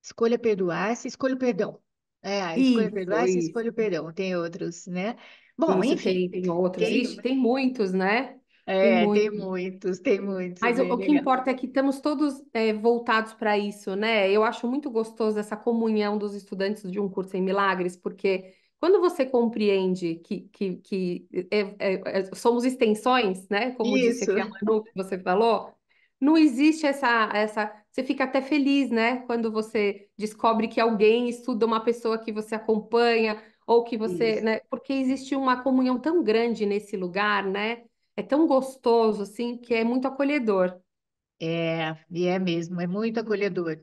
Escolha Perdoar-se, Escolha o Perdão. Escolha Isso, Perdoar-se, Escolha o isso. Perdão. Tem outros, né? Bom, Isso, enfim, tem outros. tem, Ixi, tem muitos, né? Tem tem muitos, Mas bem o que legal. importa é que estamos todos voltados para isso, né? Eu acho muito gostoso essa comunhão dos estudantes de um curso em milagres, porque quando você compreende que somos extensões, né? Como disse Isso, aqui a Manu, que você falou, não existe essa. Você fica até feliz, né? Quando você descobre que alguém estuda uma pessoa que você acompanha, ou que você, isso. né? Porque existe uma comunhão tão grande nesse lugar, né? É tão gostoso, assim, que é muito acolhedor. E é mesmo, é muito acolhedor.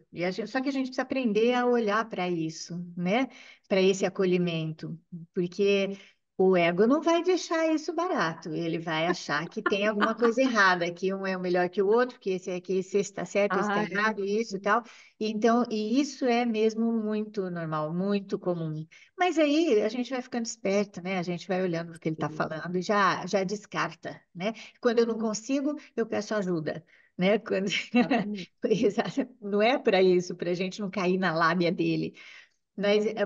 Só que a gente precisa aprender a olhar para isso, né? Para esse acolhimento, porque o ego não vai deixar isso barato. Ele vai achar que tem alguma coisa errada, que um é melhor que o outro, que esse aqui, esse está certo, esse está Ai, errado, isso e tal. Então, e isso é mesmo muito normal, muito comum. Mas aí a gente vai ficando esperto, né? A gente vai olhando o que ele está sim, falando e já descarta, né? Quando eu não consigo, eu peço ajuda, né? Quando... exatamente. Não é para isso, para a gente não cair na lábia dele.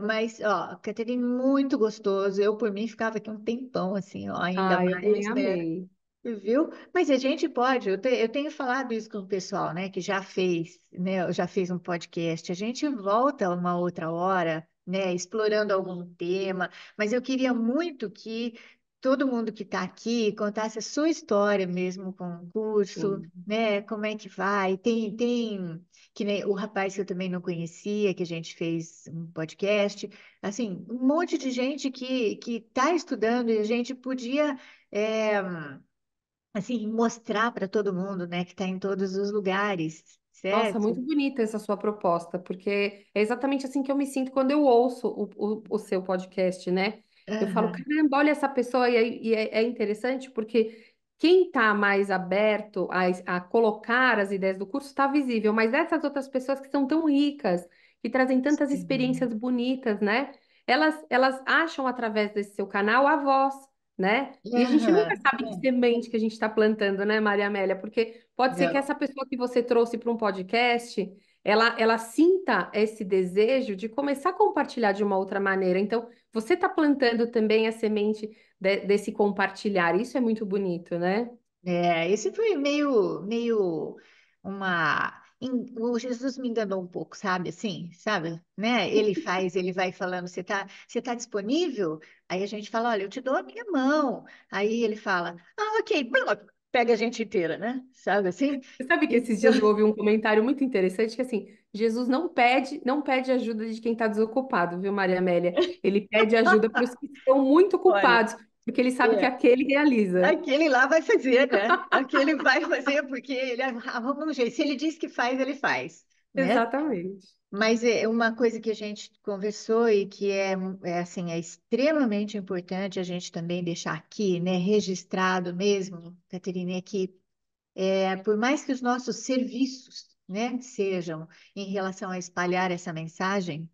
Mas ó, Caterine, muito gostoso. Eu, por mim, ficava aqui um tempão, assim, ó, ainda Ah, eu também mais, né? amei. Viu? Mas a gente pode, eu tenho falado isso com o pessoal, né, que já fez, né, já fez um podcast. A gente volta uma outra hora, né, explorando algum tema, mas eu queria muito que todo mundo que está aqui contasse a sua história mesmo com o curso, Sim. né? Como é que vai? Que nem o rapaz que eu também não conhecia, que a gente fez um podcast, assim, um monte de gente que está estudando e a gente podia, é, assim, mostrar para todo mundo, né? Que está em todos os lugares, Nossa, certo? muito bonita essa sua proposta, porque é exatamente assim que eu me sinto quando eu ouço o seu podcast, né? Eu falo, Aham, caramba, olha essa pessoa, é interessante porque quem está mais aberto a colocar as ideias do curso está visível, mas essas outras pessoas que são tão ricas, que trazem tantas sim. experiências bonitas, né? Elas acham através desse seu canal a voz, né? E a gente nunca Aham, sabe que semente que a gente está plantando, né, Maria Amélia? Porque pode ser que não. essa pessoa que você trouxe para um podcast, ela sinta esse desejo de começar a compartilhar de uma outra maneira. Então, você está plantando também a semente desse compartilhar. Isso é muito bonito, né? É, esse foi meio uma. O Jesus me enganou um pouco, sabe? Assim, sabe? Né? Ele vai falando, você tá disponível? Aí a gente fala, olha, eu te dou a minha mão. Aí ele fala, ah, ok, pronto. Pega a gente inteira, né? Sabe assim? Você sabe que esses Então, dias eu ouvi um comentário muito interessante que assim, Jesus não pede ajuda de quem está desocupado, viu, Maria Amélia? Ele pede ajuda para os que estão muito olha, ocupados, porque ele sabe que é, aquele realiza. aquele lá vai fazer, né? Aquele vai fazer porque ele arruma um jeito. Se ele diz que faz, ele faz, né? Exatamente. Mas é uma coisa que a gente conversou e que assim, é extremamente importante a gente também deixar aqui, né, registrado mesmo, Caterine, é que por mais que os nossos serviços, né, sejam em relação a espalhar essa mensagem,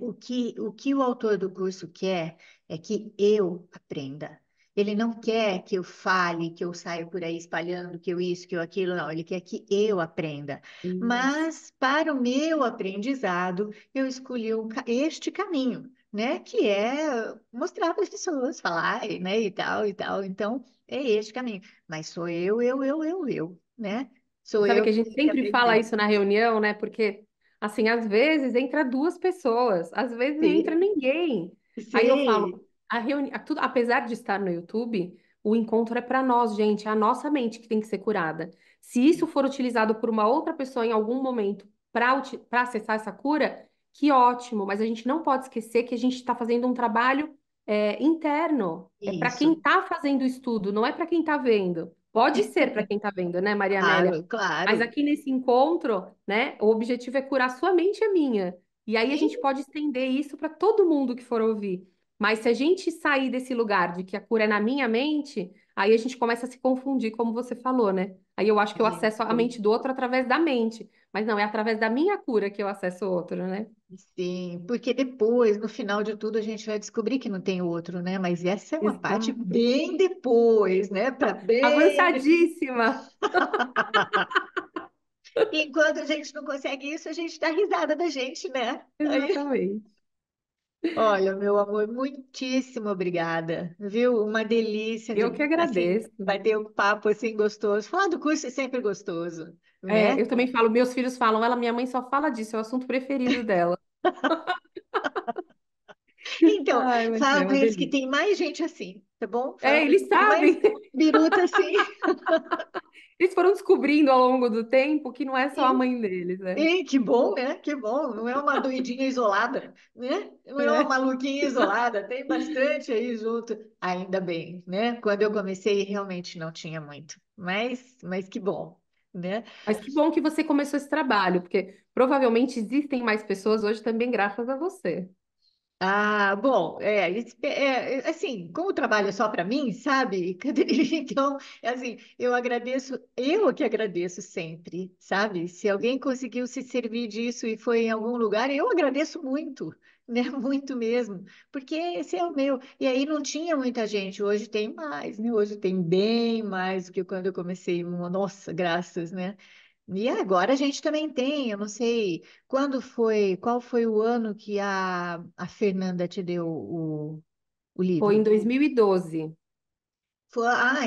o que o autor do curso quer é que eu aprenda. Ele não quer que eu fale, que eu saia por aí espalhando que eu isso, que eu aquilo, não. Ele quer que eu aprenda. Isso. Mas, para o meu aprendizado, eu escolhi este caminho, né? Que é mostrar para as pessoas, falar, né? E tal, e tal. Então, é este caminho. Mas sou eu, né? Sou Você sabe eu que a que gente tenho que sempre fala aprender. isso na reunião, né? Porque, assim, às vezes entra duas pessoas, às vezes não entra Sim, ninguém. Aí eu falo, sim. tudo, apesar de estar no YouTube, o encontro é para nós, gente, é a nossa mente que tem que ser curada. Se isso for utilizado por uma outra pessoa em algum momento para acessar essa cura, que ótimo, mas a gente não pode esquecer que a gente está fazendo um trabalho interno. É para quem Isso. está fazendo o estudo, não é para quem está vendo. Pode ser para quem está vendo, né, Maria Amélia? Claro, Mas claro. aqui nesse encontro, né, o objetivo é curar sua mente e a minha. E aí a Sim, gente pode estender isso para todo mundo que for ouvir. Mas se a gente sair desse lugar de que a cura é na minha mente, aí a gente começa a se confundir, como você falou, né? Aí eu acho que eu acesso a isso. mente do outro através da mente. Mas não, é através da minha cura que eu acesso o outro, né? Sim, porque depois, no final de tudo, a gente vai descobrir que não tem outro, né? Mas essa é uma parte Exato. bem depois, né? Para bem. Avançadíssima. Enquanto a gente não consegue isso, a gente dá risada da gente, né? Aí, Exatamente. olha, meu amor, muitíssimo obrigada, viu? Uma delícia Eu que de, assim, agradeço. bater um papo assim gostoso. Falar do curso é sempre gostoso, É, né? eu também falo, meus filhos falam, minha mãe só fala disso, é o assunto preferido dela. Então, Ai, mas fala é para uma eles que delícia. tem mais gente assim, tá bom? Fala É, para eles eles que tem mais sabem. biruta assim. Eles foram descobrindo ao longo do tempo que não é só a E, mãe deles, né? que bom, né? Que bom. Não é uma doidinha isolada, né? Não é uma É. maluquinha isolada. Tem bastante aí junto. Ainda bem, né? Quando eu comecei, realmente não tinha muito. Mas que bom, né? Mas que bom que você começou esse trabalho, porque provavelmente existem mais pessoas hoje também graças a você. Ah, bom, assim, como o trabalho é só para mim, sabe, Caterina? Então, é assim, eu que agradeço sempre, sabe? Se alguém conseguiu se servir disso e foi em algum lugar, eu agradeço muito, né? Muito mesmo, porque esse é o meu. E aí não tinha muita gente, hoje tem mais, né? Hoje tem bem mais do que quando eu comecei. Nossa, graças, né? E agora a gente também tem, eu não sei, qual foi o ano que a Fernanda te deu o Foi em livro? 2012.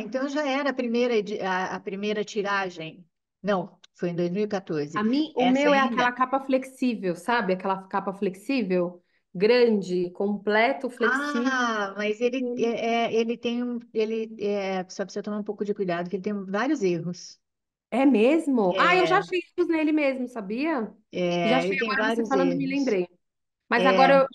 Então já era a primeira tiragem. Não, foi em 2014. O Essa meu é ainda? aquela capa flexível, sabe? Aquela capa flexível grande, completo, flexível. Ah, mas ele tem só precisa tomar um pouco de cuidado, que ele tem vários erros. É mesmo? Ah, eu já É, achei isso nele mesmo, sabia? Já achei, ele tem agora você vários falando, me erros. lembrei. Mas É, agora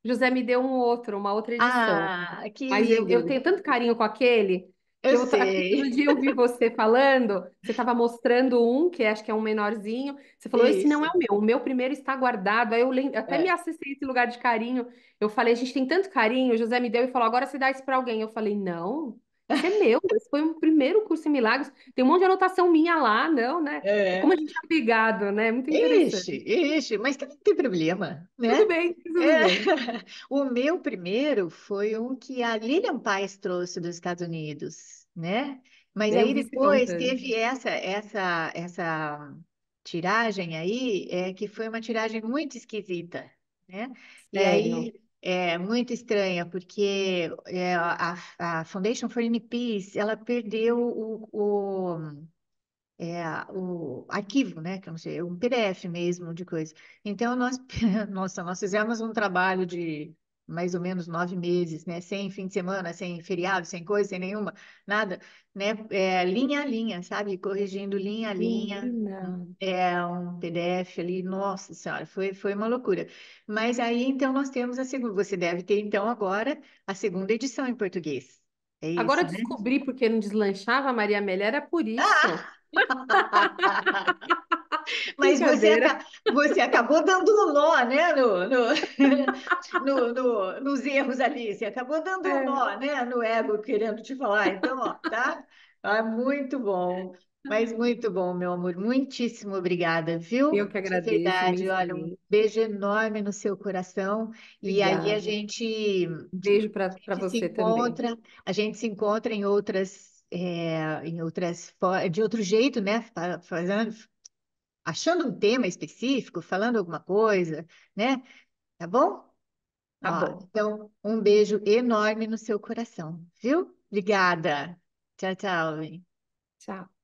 José me deu uma outra edição. que Mas eu lindo. tenho tanto carinho com aquele que Eu aqui outro sei. dia eu vi você falando, você estava mostrando um, que acho que é um menorzinho. Você falou, esse não Isso. é o meu primeiro está guardado. Aí até me É, acessei esse lugar de carinho. Eu falei, a gente tem tanto carinho. O José me deu e falou, agora você dá isso para alguém. Eu falei, não, esse é meu. Esse foi o primeiro curso em Milagres. Tem um monte de anotação minha lá, não, né? É como é. a gente é apegado, né? Muito interessante. Ixi, mas que não tem problema, Tudo né? bem, É. tudo bem. O meu primeiro foi um que a Lilian Paes trouxe dos Estados Unidos, né? Mas Eu aí vi você depois contando. teve essa tiragem aí, que foi uma tiragem muito esquisita, né? E Sério. aí é muito estranha, porque a Foundation for Inner Peace, ela perdeu o arquivo, né? Que eu não sei, um PDF mesmo de coisa. Então, nossa, nós fizemos um trabalho de mais ou menos 9 meses, né? Sem fim de semana, sem feriado, sem coisa, sem nenhuma, nada, né? Linha a linha, sabe? Corrigindo linha a linha. Menina. Um PDF ali, nossa senhora, foi uma loucura. Mas aí, então, nós temos a segunda. Você deve ter, então, agora a segunda edição em português. É Agora eu isso, né? descobri porque não deslanchava a Maria Amélia, era por isso. Mas Brincadeira. você acabou dando um nó, né, nos erros ali. Você acabou dando um É, nó, né, no ego querendo te falar. Então, ó, tá? Muito bom. Mas muito bom, meu amor. Muitíssimo obrigada, eu viu? que De agradeço verdade. Olha, um imensamente. beijo enorme no seu coração. E aí Obrigada. Beijo para a gente se você também. encontra, a gente se encontra de outro jeito, né? Fazendo achando um tema específico, falando alguma coisa, né? Tá bom? Tá Ó, bom. então, um beijo enorme no seu coração, viu? Obrigada. Tchau, tchau. Tchau.